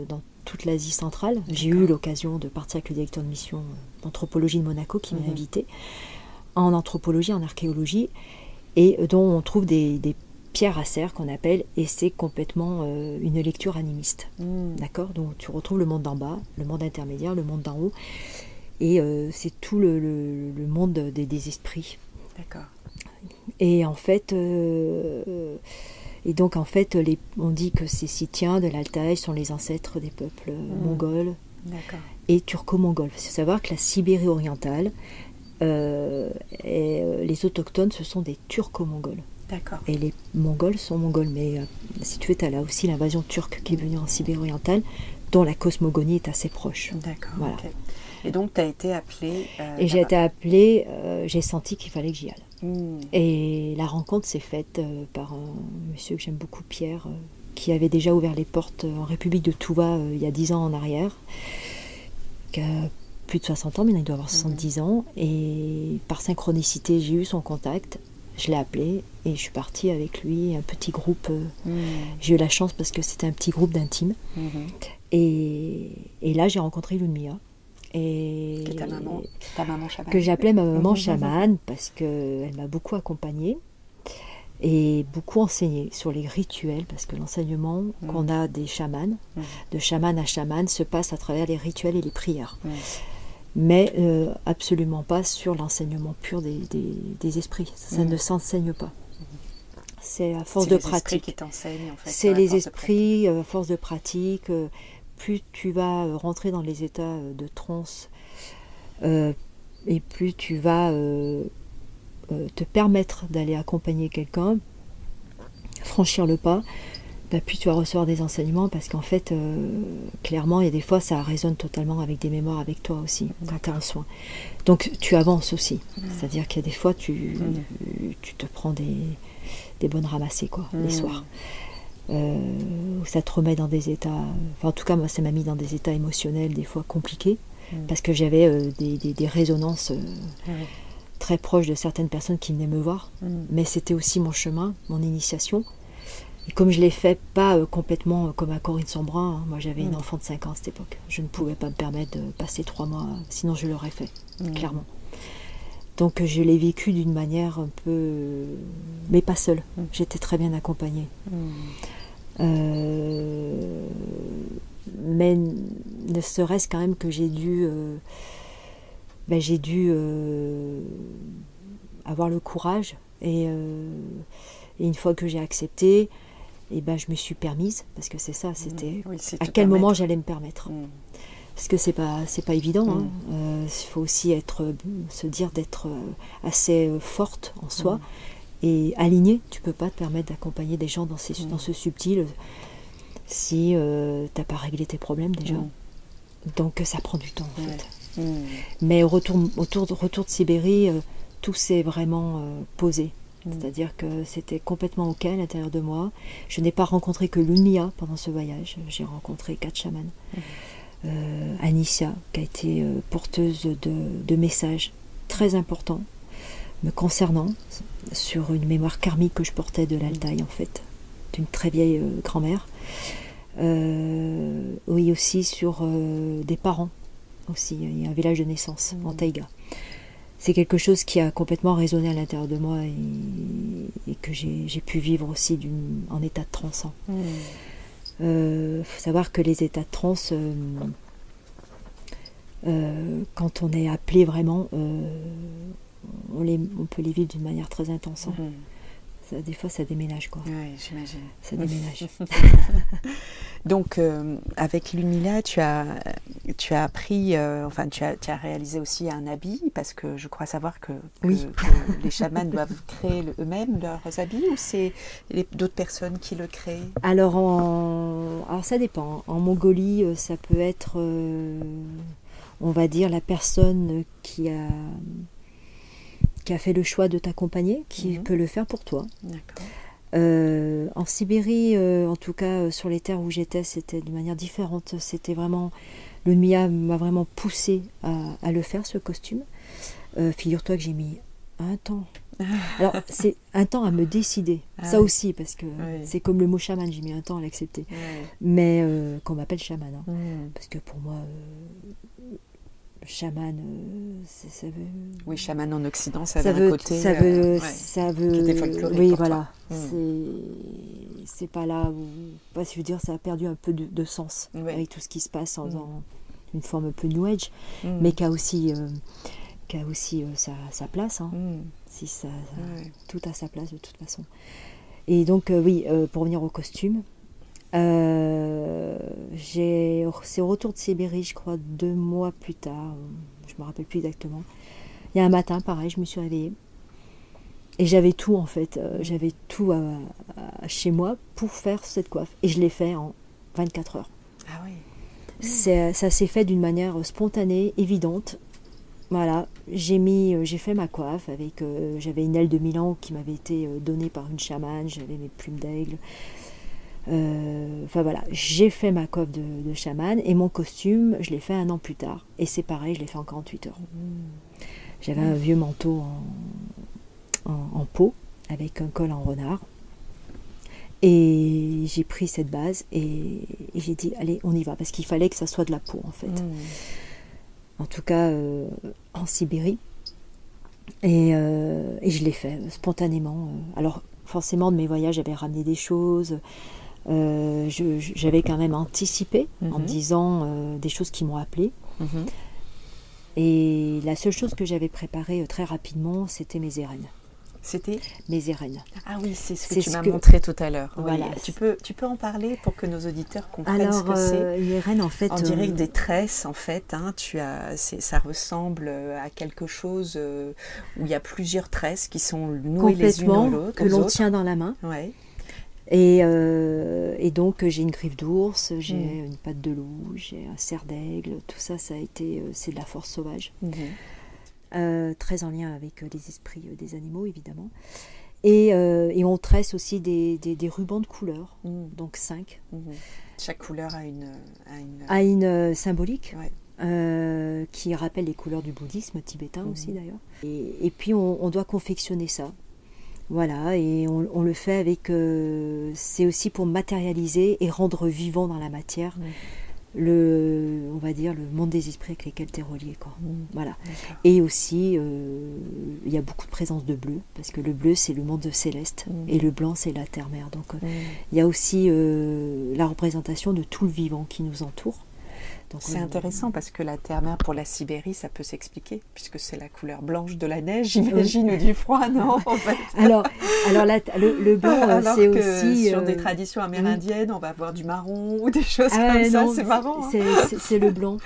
dans toute l'Asie centrale. J'ai eu l'occasion de partir avec le directeur de mission d'anthropologie de Monaco qui m'a invité en anthropologie, en archéologie, et dont on trouve des pierres à serre qu'on appelle, et c'est complètement une lecture animiste. D'accord? Donc tu retrouves le monde d'en bas, le monde intermédiaire, le monde d'en haut, et c'est tout le monde des esprits.
D'accord.
Et en fait, on dit que ces Scythiens de l'Altaï sont les ancêtres des peuples mongols et turco-mongols. Il faut savoir que la Sibérie orientale, les autochtones, ce sont des turco-mongols.
D'accord.
Et les Mongols sont mongols, mais si tu veux, tu as là aussi l'invasion turque qui est venue en Sibérie orientale, dont la cosmogonie est assez proche.
D'accord.
Voilà.
Okay. Et donc, tu as été appelée.
Et j'ai été appelée, j'ai senti qu'il fallait que j'y aille. Et la rencontre s'est faite par un monsieur que j'aime beaucoup, Pierre, qui avait déjà ouvert les portes en République de Touva il y a 10 ans en arrière, qui a plus de 60 ans, mais il doit avoir 70 ans. Et par synchronicité, j'ai eu son contact. Je l'ai appelé et je suis partie avec lui, un petit groupe. J'ai eu la chance parce que c'était un petit groupe d'intimes. Et là, j'ai rencontré Lunmila. Et
ta maman chamane.
Que j'appelais ma maman chamane parce qu'elle m'a beaucoup accompagnée et beaucoup enseignée sur les rituels, parce que l'enseignement qu'on a des chamans, de chaman à chaman, se passe à travers les rituels et les prières. Mais absolument pas sur l'enseignement pur des esprits. Ça ne s'enseigne pas. C'est à force de pratique.
C'est les esprits qui t'enseignent, en fait.
C'est les esprits, à force de pratique. Plus tu vas rentrer dans les états de transe, et plus tu vas te permettre d'aller accompagner quelqu'un, franchir le pas, plus tu vas recevoir des enseignements, parce qu'en fait, clairement, il y a des fois, ça résonne totalement avec des mémoires avec toi aussi, quand tu es en soin. Donc, tu avances aussi. C'est-à-dire qu'il y a des fois, tu te prends des bonnes ramassées, quoi, les soirs. Où ça te remet dans des états... Enfin, en tout cas, moi, ça m'a mis dans des états émotionnels, des fois compliqués, parce que j'avais des résonances très proches de certaines personnes qui venaient me voir. Mais c'était aussi mon chemin, mon initiation. Et comme je l'ai fait, pas complètement comme à Corinne Sombrin, moi j'avais une enfant de 5 ans à cette époque. Je ne pouvais pas me permettre de passer 3 mois, sinon je l'aurais fait, clairement. Donc je l'ai vécu d'une manière un peu... mais pas seule. J'étais très bien accompagnée. Mais ne serait-ce quand même que j'ai dû avoir le courage. Et une fois que j'ai accepté, et je me suis permise, parce que c'est ça, c'était à quel moment j'allais me permettre. Parce que c'est pas évident. Il faut aussi se dire d'être assez forte en soi et alignée. Tu peux pas te permettre d'accompagner des gens dans ce subtil si t'as pas réglé tes problèmes déjà. Donc ça prend du temps en fait. Mais au retour de Sibérie, tout s'est vraiment posé. C'est-à-dire que c'était complètement OK à l'intérieur de moi. Je n'ai pas rencontré que Lunmila pendant ce voyage. J'ai rencontré 4 chamans. Anicia, qui a été porteuse de messages très importants me concernant, sur une mémoire karmique que je portais de l'Altaï, en fait, d'une très vieille grand-mère. Oui, aussi sur des parents, aussi. Il y a un village de naissance en taïga. C'est quelque chose qui a complètement résonné à l'intérieur de moi et que j'ai pu vivre aussi en état de transe. Faut savoir que les états de transe, quand on est appelé vraiment, on peut les vivre d'une manière très intense. Des fois, ça déménage, quoi.
Oui, j'imagine.
Ça déménage.
Donc, avec Lunmila, tu as appris, tu as réalisé aussi un habit, parce que je crois savoir que les chamans doivent créer eux-mêmes leurs habits, ou c'est d'autres personnes qui le créent? Alors,
ça dépend. En Mongolie, ça peut être, on va dire, la personne qui a fait le choix de t'accompagner, qui peut le faire pour toi.
D'accord.
En Sibérie, en tout cas sur les terres où j'étais, c'était de manière différente. C'était vraiment... Lunmila m'a vraiment poussée à le faire, ce costume. Figure-toi que j'ai mis un temps Alors, c'est un temps à me décider. Ça aussi, parce que c'est comme le mot chaman, j'ai mis un temps à l'accepter. Mais qu'on m'appelle chaman. Hein. Parce que pour moi, le chaman, ça veut...
Oui, chaman en Occident, ça veut un côté...
Ça veut...
qui était folklorique
oui,
pour
voilà.
toi.
C'est pas là où... Enfin, je veux dire, ça a perdu un peu de sens avec tout ce qui se passe dans une forme un peu New Age, mais qui a aussi sa place. Hein. Si tout a sa place de toute façon. Et donc, pour revenir au costume, c'est au retour de Sibérie, je crois, 2 mois plus tard, je me rappelle plus exactement. Il y a un matin, pareil, je me suis réveillée. Et j'avais tout en fait, j'avais tout chez moi pour faire cette coiffe. Et je l'ai fait en 24 heures.
Ah oui.
Ça s'est fait d'une manière spontanée, évidente. Voilà, j'ai fait ma coiffe avec, j'avais une aile de Milan qui m'avait été donnée par une chamane, j'avais mes plumes d'aigle. Enfin voilà, j'ai fait ma coiffe de chamane et mon costume, je l'ai fait 1 an plus tard. Et c'est pareil, je l'ai fait en 48 heures. J'avais un vieux manteau en peau avec un col en renard. Et j'ai pris cette base et j'ai dit, allez, on y va. Parce qu'il fallait que ça soit de la peau, en fait. En tout cas, en Sibérie. Et je l'ai fait spontanément. Alors, forcément, de mes voyages, j'avais ramené des choses. J'avais quand même anticipé en me disant des choses qui m'ont appelé. Et la seule chose que j'avais préparée très rapidement, c'était mes érènes.
C'était
mes érènes.
Ah oui, c'est ce que tu m'as montré tout à l'heure.
Voilà.
Oui. Tu peux en parler pour que nos auditeurs comprennent ce que c'est.
Une érène, en fait...
On dirait que des tresses, en fait. Hein, ça ressemble à quelque chose où il y a plusieurs tresses qui sont nouées les unes aux autres.
Que l'on tient dans la main.
Ouais.
Et donc, j'ai une griffe d'ours, j'ai une patte de loup, j'ai un cerf d'aigle. Tout ça, c'est de la force sauvage. Très en lien avec les esprits des animaux, évidemment. Et on tresse aussi des rubans de couleurs, donc 5.
Chaque couleur a
une symbolique,
ouais.
Qui rappelle les couleurs du bouddhisme tibétain aussi, d'ailleurs. Et puis, on doit confectionner ça. Voilà, et on le fait avec... c'est aussi pour matérialiser et rendre vivant dans la matière on va dire, le monde des esprits avec lesquels tu es relié, quoi. Voilà. Et aussi, il y a beaucoup de présence de bleu, parce que le bleu, c'est le monde céleste, et le blanc, c'est la terre-mère. Donc, il y a aussi la représentation de tout le vivant qui nous entoure.
C'est intéressant parce que la terre-mère pour la Sibérie, ça peut s'expliquer, puisque c'est la couleur blanche de la neige, j'imagine, ou du froid, non en fait.
Alors là, le blanc, c'est aussi...
Sur des traditions amérindiennes, on va avoir du marron ou des choses comme ça, c'est marrant.
C'est le blanc.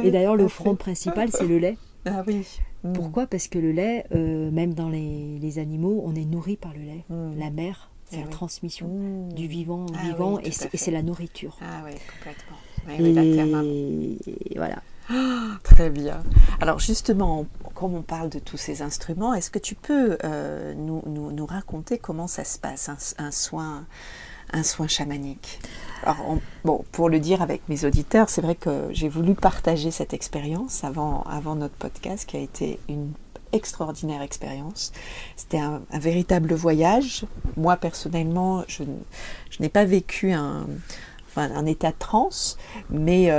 Et d'ailleurs, l'offrande principale, c'est le lait.
Ah oui.
Pourquoi ? Parce que le lait, même dans les animaux, on est nourri par le lait. La mère, c'est la transmission du vivant au vivant, et c'est la nourriture.
Ah oui, complètement. Oui, la terre-maman.
Et voilà.
Très bien. Alors justement, comme on parle de tous ces instruments, est-ce que tu peux nous raconter comment ça se passe, un soin chamanique ? Alors, pour le dire avec mes auditeurs, c'est vrai que j'ai voulu partager cette expérience avant notre podcast, qui a été une extraordinaire expérience. C'était un véritable voyage. Moi, personnellement, je n'ai pas vécu un état de transe, mais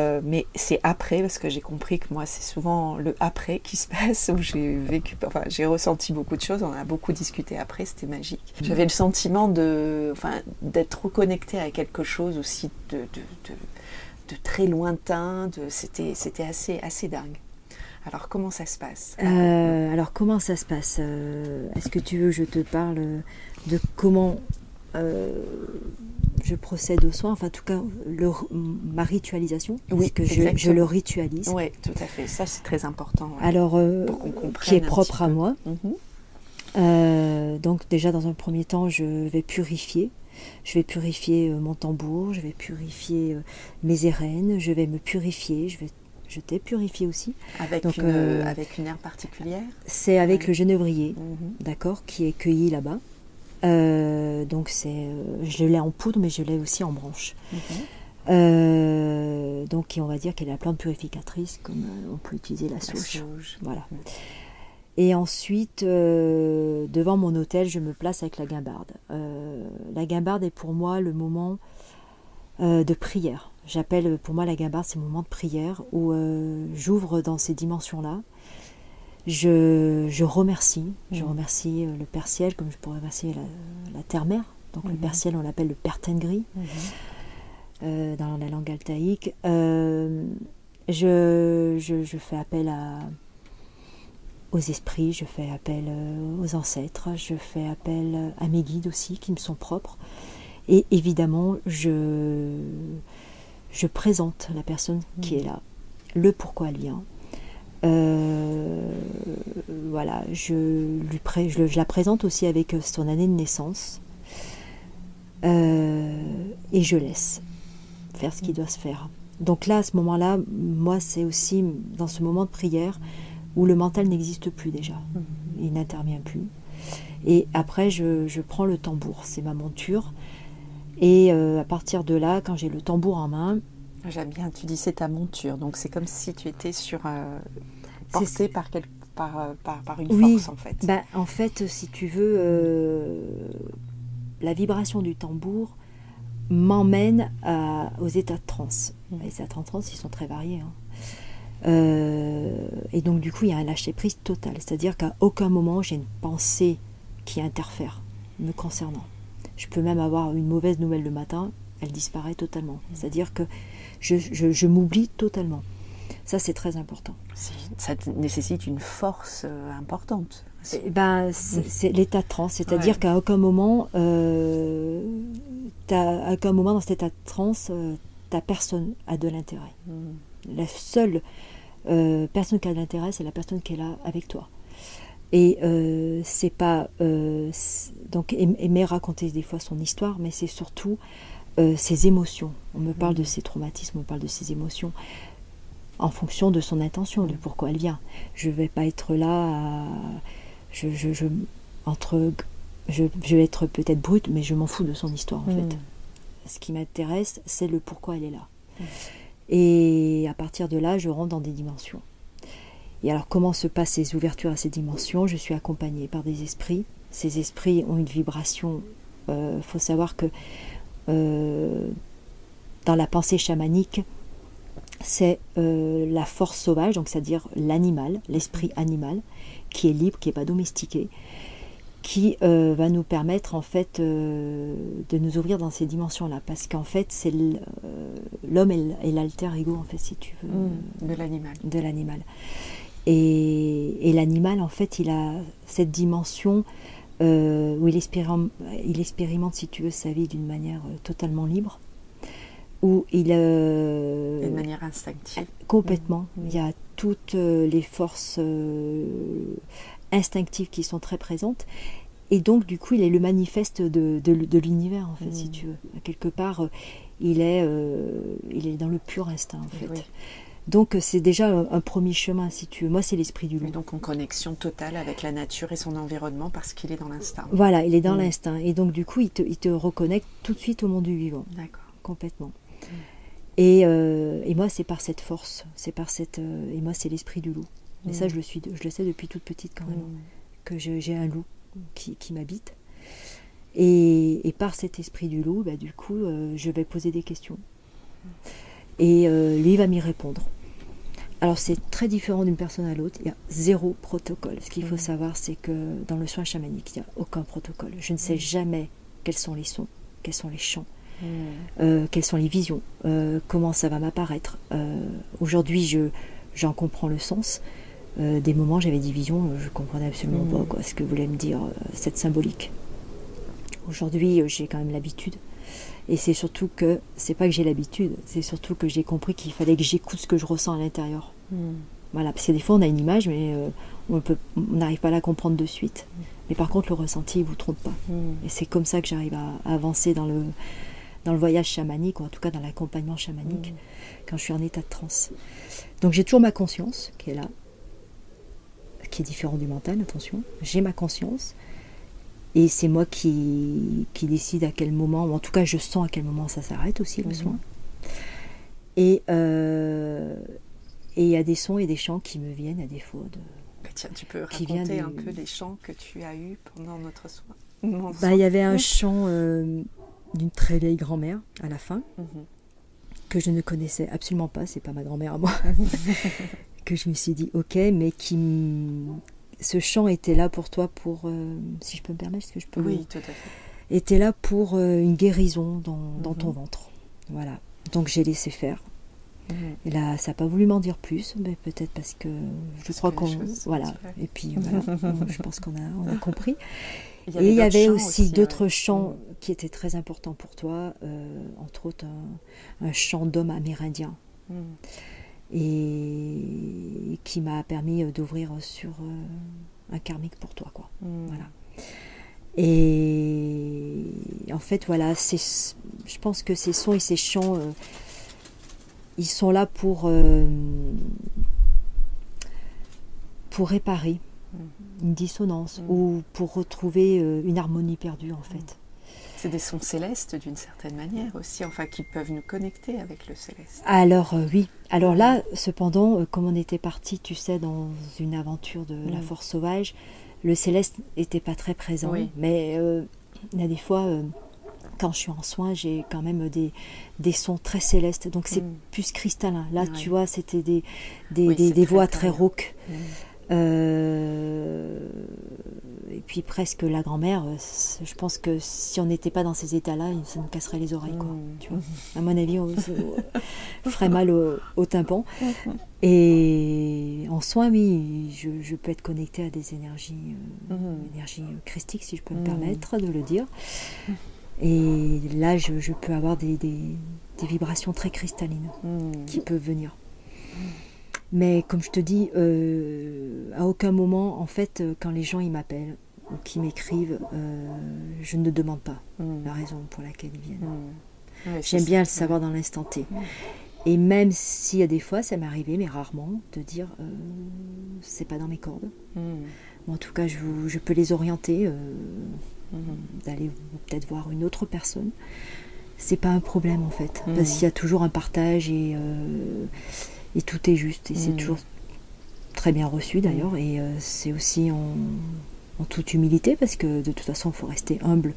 c'est après, parce que j'ai compris que moi c'est souvent le après qui se passe, où j'ai ressenti beaucoup de choses, on a beaucoup discuté après, c'était magique. J'avais le sentiment d'être reconnectée à quelque chose aussi de très lointain, c'était assez dingue. Alors comment ça se passe ?
Est-ce que tu veux que je te parle de comment je procède aux soins, enfin en tout cas ma ritualisation, parce que je le ritualise.
Oui, tout à fait, ça c'est très important. Ouais.
Alors, qui est propre à moi. Donc déjà dans un premier temps, je vais purifier mon tambour, je vais purifier mes érènes, je vais me purifier, je t'ai purifié aussi.
Avec une herbe particulière ?
C'est avec le genévrier, d'accord, qui est cueilli là-bas. Donc je l'ai en poudre, mais je l'ai aussi en branche. Donc on va dire qu'elle est la plante purificatrice, comme on peut utiliser la sauge. Voilà. Et ensuite, devant mon hôtel, je me place avec la guimbarde. La guimbarde est pour moi le moment de prière. J'appelle pour moi la guimbarde, c'est le moment de prière où j'ouvre dans ces dimensions-là. Je remercie le Père Ciel, comme je pourrais remercier la Terre-Mère. Donc le Père Ciel, on l'appelle le Père Tengri, dans la langue altaïque. Je fais appel aux esprits, je fais appel aux ancêtres, je fais appel à mes guides aussi, qui me sont propres. Et évidemment, je présente la personne qui est là, le pourquoi elle vient. Voilà, je la présente aussi avec son année de naissance. Et je laisse faire ce qui doit se faire. Donc là, à ce moment-là, moi, c'est aussi dans ce moment de prière où le mental n'existe plus déjà. Il n'intervient plus. Et après, je prends le tambour, c'est ma monture. Et à partir de là, quand j'ai le tambour en main...
J'aime bien, tu dis c'est ta monture, donc c'est comme si tu étais portée par une force, en fait.
Ben, en fait, si tu veux, la vibration du tambour m'emmène aux états de transe. Les états de transe, ils sont très variés. Et donc, du coup, il y a un lâcher-prise total. C'est-à-dire qu'à aucun moment, j'ai une pensée qui interfère me concernant. Je peux même avoir une mauvaise nouvelle le matin, elle disparaît totalement. C'est-à-dire que je m'oublie totalement. Ça, c'est très important.
Ça nécessite une force importante.
Ben, c'est l'état de transe. C'est-à-dire qu'à aucun moment, dans cet état de transe, ta personne a de l'intérêt. La seule personne qui a de l'intérêt, c'est la personne qui est là avec toi. Et c'est pas... donc, aimer raconter des fois son histoire, mais c'est surtout ses émotions. On me parle de ses traumatismes, on me parle de ses émotions en fonction de son intention, de pourquoi elle vient. Je vais pas être là à... Je vais être peut-être brute, mais je m'en fous de son histoire, en fait. Ce qui m'intéresse, c'est le pourquoi elle est là. Et à partir de là, je rentre dans des dimensions. Et alors, comment se passent ces ouvertures à ces dimensions? Je suis accompagnée par des esprits. Ces esprits ont une vibration. Faut savoir que dans la pensée chamanique, c'est la force sauvage, donc c'est-à-dire l'animal, l'esprit animal, qui est libre, qui n'est pas domestiqué, qui va nous permettre en fait de nous ouvrir dans ces dimensions-là, parce qu'en fait c'est l'homme et l'alter ego, en fait, si tu veux, de l'animal. Et l'animal, en fait, il a cette dimension où il expérimente, si tu veux, sa vie d'une manière totalement libre, où
d'une manière instinctive.
Complètement. Il y a toutes les forces instinctives qui sont très présentes. Et donc, du coup, il est le manifeste de l'univers, en fait, si tu veux. Quelque part, il est dans le pur instinct, en fait. Oui. Donc, c'est déjà un premier chemin, si tu veux. Moi, c'est l'esprit du loup.
Et donc, en connexion totale avec la nature et son environnement, parce qu'il est dans l'instinct.
Voilà, il est dans l'instinct. Et donc, du coup, il te reconnecte tout de suite au monde du vivant.
D'accord.
Complètement. Et moi, c'est par cette force, et moi, c'est l'esprit du loup. Et ça, je le sais depuis toute petite, quand même, que j'ai un loup qui m'habite. Et par cet esprit du loup, bah, du coup, je vais poser des questions. Et lui, il va m'y répondre. Alors, c'est très différent d'une personne à l'autre. Il y a 0 protocole. Ce qu'il faut savoir, c'est que dans le soin chamanique, il n'y a aucun protocole. Je ne sais jamais quels sont les sons, quels sont les chants. Quelles sont les visions, comment ça va m'apparaître. Aujourd'hui, j'en comprends le sens. Des moments, j'avais des visions, je ne comprenais absolument pas ce que voulait me dire cette symbolique. Aujourd'hui, j'ai quand même l'habitude. Et c'est surtout que, c'est pas que j'ai l'habitude, c'est surtout que j'ai compris qu'il fallait que j'écoute ce que je ressens à l'intérieur. Voilà, parce que des fois, on a une image, mais on n'arrive pas à la comprendre de suite. Mais par contre, le ressenti, il ne vous trompe pas. Et c'est comme ça que j'arrive à avancer dans le voyage chamanique, ou en tout cas dans l'accompagnement chamanique, quand je suis en état de transe. Donc j'ai toujours ma conscience qui est là, qui est différente du mental, attention. J'ai ma conscience, et c'est moi qui décide à quel moment, ou en tout cas je sens à quel moment ça s'arrête aussi, le soin. Et il y a des sons et des chants qui me viennent à des fois
Tiens, tu peux
qui
raconter un peu les chants que tu as eus pendant notre soin.
Il y avait un chant d'une très vieille grand-mère à la fin, que je ne connaissais absolument pas, c'est pas ma grand-mère à moi, que je me suis dit ok, mais ce chant était là pour toi, pour, si je peux me permettre, est-ce que je peux
Oui, tout à fait.
Était là pour une guérison dans ton ventre. Voilà. Donc j'ai laissé faire. Et là, ça n'a pas voulu m'en dire plus, mais peut-être parce que je crois qu'on... Voilà. Et puis voilà, je pense qu'on a compris. Et il y avait aussi d'autres chants qui étaient très importants pour toi, entre autres un chant d'homme amérindien. Et qui m'a permis d'ouvrir sur un karmique pour toi, quoi. Voilà. Et en fait, voilà, je pense que ces sons et ces chants, ils sont là pour réparer une dissonance ou pour retrouver une harmonie perdue, en fait.
C'est des sons célestes d'une certaine manière aussi, enfin qui peuvent nous connecter avec le céleste.
Alors oui, alors là, cependant, comme on était parti, tu sais, dans une aventure de la force sauvage, le céleste n'était pas très présent, mais il y a des fois, quand je suis en soins, j'ai quand même des sons très célestes, donc c'est plus cristallin. Là, tu vois, c'était des voix très rauques. Et puis presque la grand-mère, je pense que si on n'était pas dans ces états-là, ça nous casserait les oreilles, quoi, tu vois. À mon avis, on ferait mal au tympan. Et en soins, oui, je peux être connectée à des énergies christiques, si je peux me permettre de le dire. Et là, je peux avoir des vibrations très cristallines qui peuvent venir. Mais comme je te dis, à aucun moment, en fait, quand les gens ils m'appellent ou qu'ils m'écrivent, je ne demande pas la raison pour laquelle ils viennent. Ouais, j'aime bien le savoir dans l'instant T. Et même s'il y a des fois, ça m'est arrivé, mais rarement, de dire c'est pas dans mes cordes. Ou en tout cas, je peux les orienter, d'aller peut-être voir une autre personne. C'est pas un problème en fait, parce qu'il y a toujours un partage et tout est juste, et c'est toujours très bien reçu d'ailleurs, et c'est aussi en toute humilité, parce que de toute façon il faut rester humble,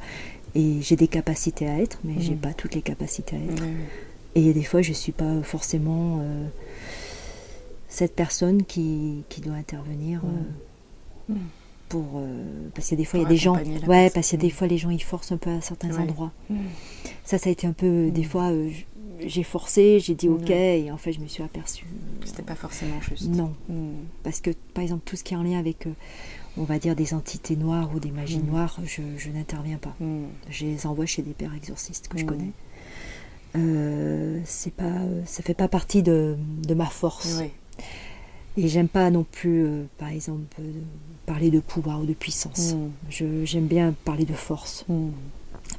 et j'ai des capacités à être, mais j'ai pas toutes les capacités à être, et des fois je suis pas forcément cette personne qui doit intervenir pour parce que des fois il y a des gens parce que des fois les gens ils forcent un peu à certains endroits. Ça a été un peu des fois j'ai forcé, j'ai dit ok, et en fait je me suis aperçue
c'était pas forcément juste.
Non, parce que par exemple tout ce qui est en lien avec on va dire des entités noires ou des magies noires, je n'interviens pas. Je les envoie chez des pères exorcistes que je connais. C'est pas, ça fait pas partie de ma force. Et j'aime pas non plus, par exemple, parler de pouvoir ou de puissance. J'aime bien parler de force.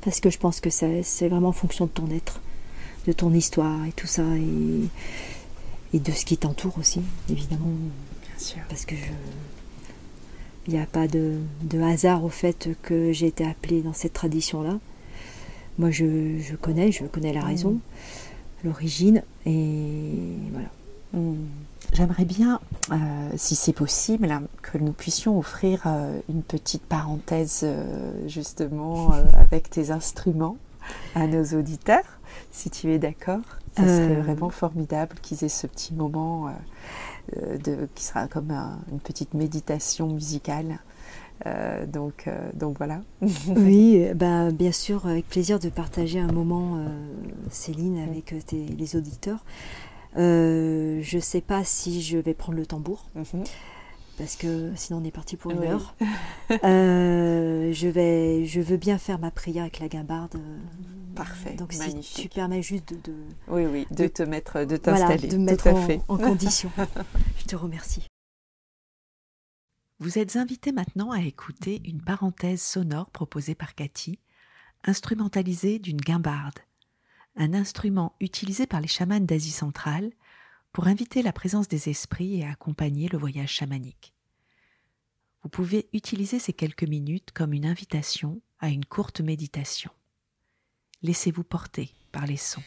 Parce que je pense que c'est vraiment en fonction de ton être, de ton histoire et tout ça, et de ce qui t'entoure aussi, évidemment.
Bien sûr.
Parce que il n'y a pas de hasard au fait que j'ai été appelée dans cette tradition-là. Moi, je connais la raison, l'origine, et voilà.
J'aimerais bien, si c'est possible, que nous puissions offrir une petite parenthèse justement avec tes instruments à nos auditeurs, si tu es d'accord. Ça serait vraiment formidable qu'ils aient ce petit moment qui sera comme une petite méditation musicale. Donc voilà.
Oui, bien sûr, avec plaisir de partager un moment, Céline, avec les auditeurs. Je ne sais pas si je vais prendre le tambour, parce que sinon on est parti pour une heure. Je veux bien faire ma prière avec la guimbarde.
Parfait,
donc
magnifique.
Si tu permets juste
de t'installer,
de me mettre en condition. Je te remercie.
Vous êtes invité maintenant à écouter une parenthèse sonore proposée par Cathy, instrumentalisée d'une guimbarde, un instrument utilisé par les chamans d'Asie centrale pour inviter la présence des esprits et accompagner le voyage chamanique. Vous pouvez utiliser ces quelques minutes comme une invitation à une courte méditation. Laissez-vous porter par les sons.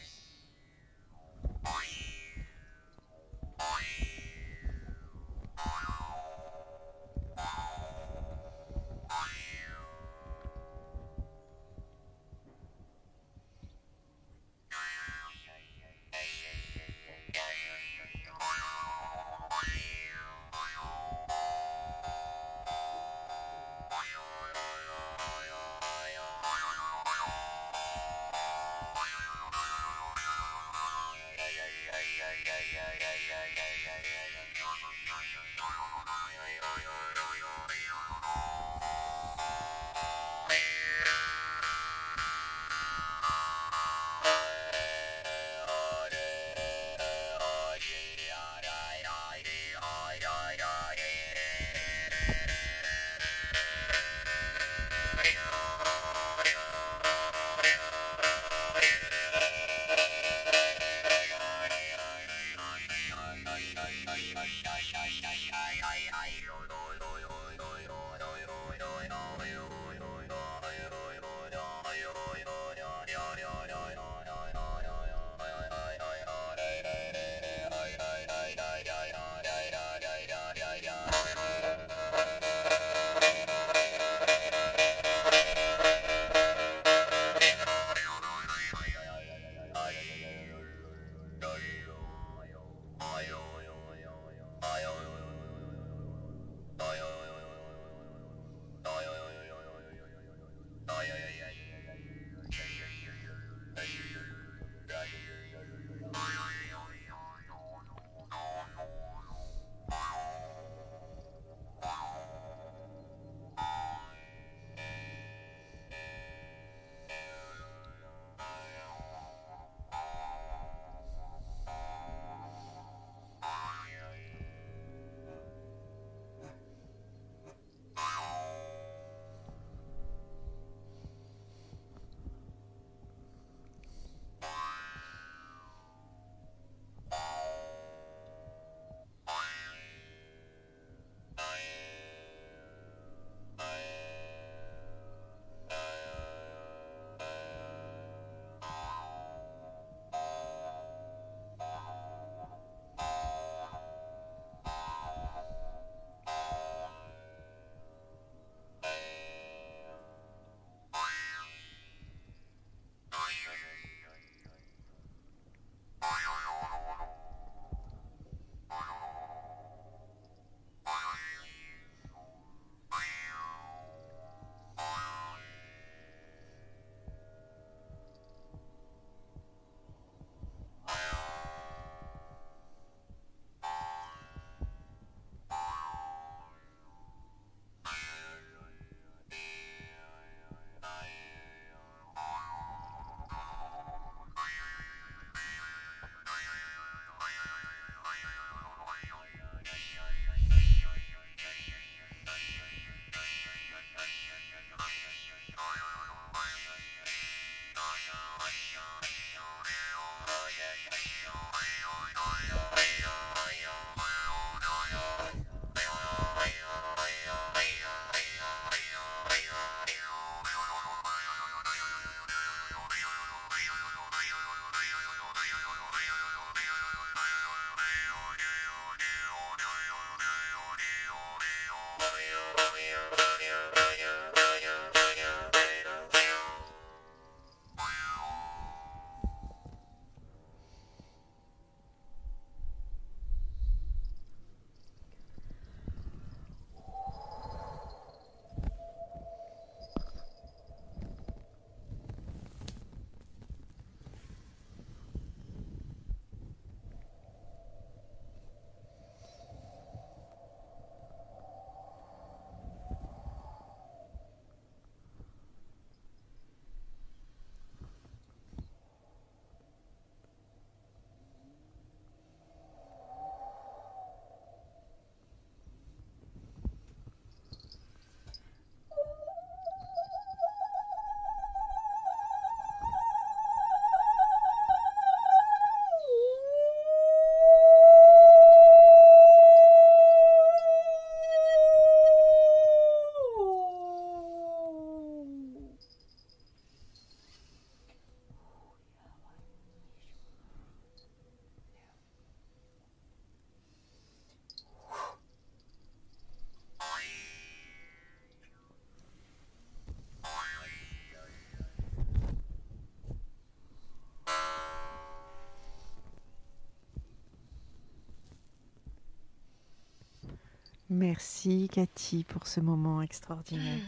Merci Cathy pour ce moment extraordinaire.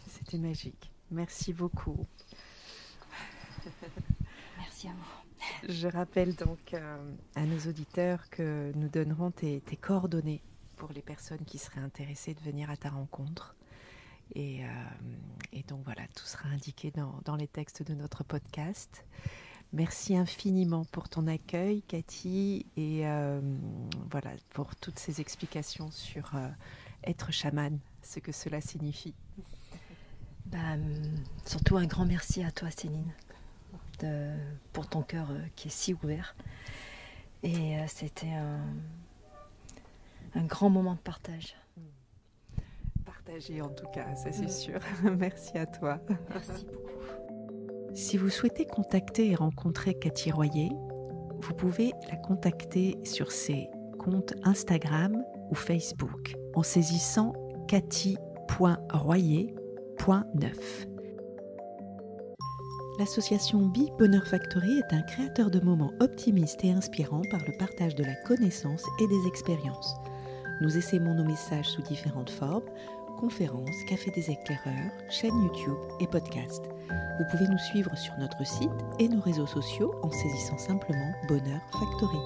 C'était magique. Merci beaucoup.
Merci à vous.
Je rappelle donc à nos auditeurs que nous donnerons tes coordonnées pour les personnes qui seraient intéressées de venir à ta rencontre. Et donc voilà, tout sera indiqué dans les textes de notre podcast. Merci infiniment pour ton accueil, Cathy, et voilà, pour toutes ces explications sur être chamane, ce que cela signifie.
Surtout un grand merci à toi, Céline, pour ton cœur qui est si ouvert. Et c'était un grand moment de partage.
Partagé en tout cas, ça c'est sûr. Merci à toi.
Merci beaucoup.
Si vous souhaitez contacter et rencontrer Cathy Royer, vous pouvez la contacter sur ses comptes Instagram ou Facebook en saisissant cathy.royer.9. L'association Be Bonheur Factory est un créateur de moments optimistes et inspirants par le partage de la connaissance et des expériences. Nous essaimons nos messages sous différentes formes, conférences, café des éclaireurs, chaîne YouTube et podcast. Vous pouvez nous suivre sur notre site et nos réseaux sociaux en saisissant simplement Bonheur Factory.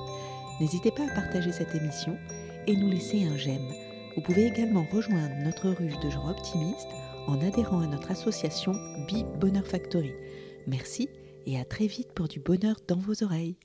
N'hésitez pas à partager cette émission et nous laisser un j'aime. Vous pouvez également rejoindre notre ruche de gens optimistes en adhérant à notre association Be Bonheur Factory. Merci et à très vite pour du bonheur dans vos oreilles.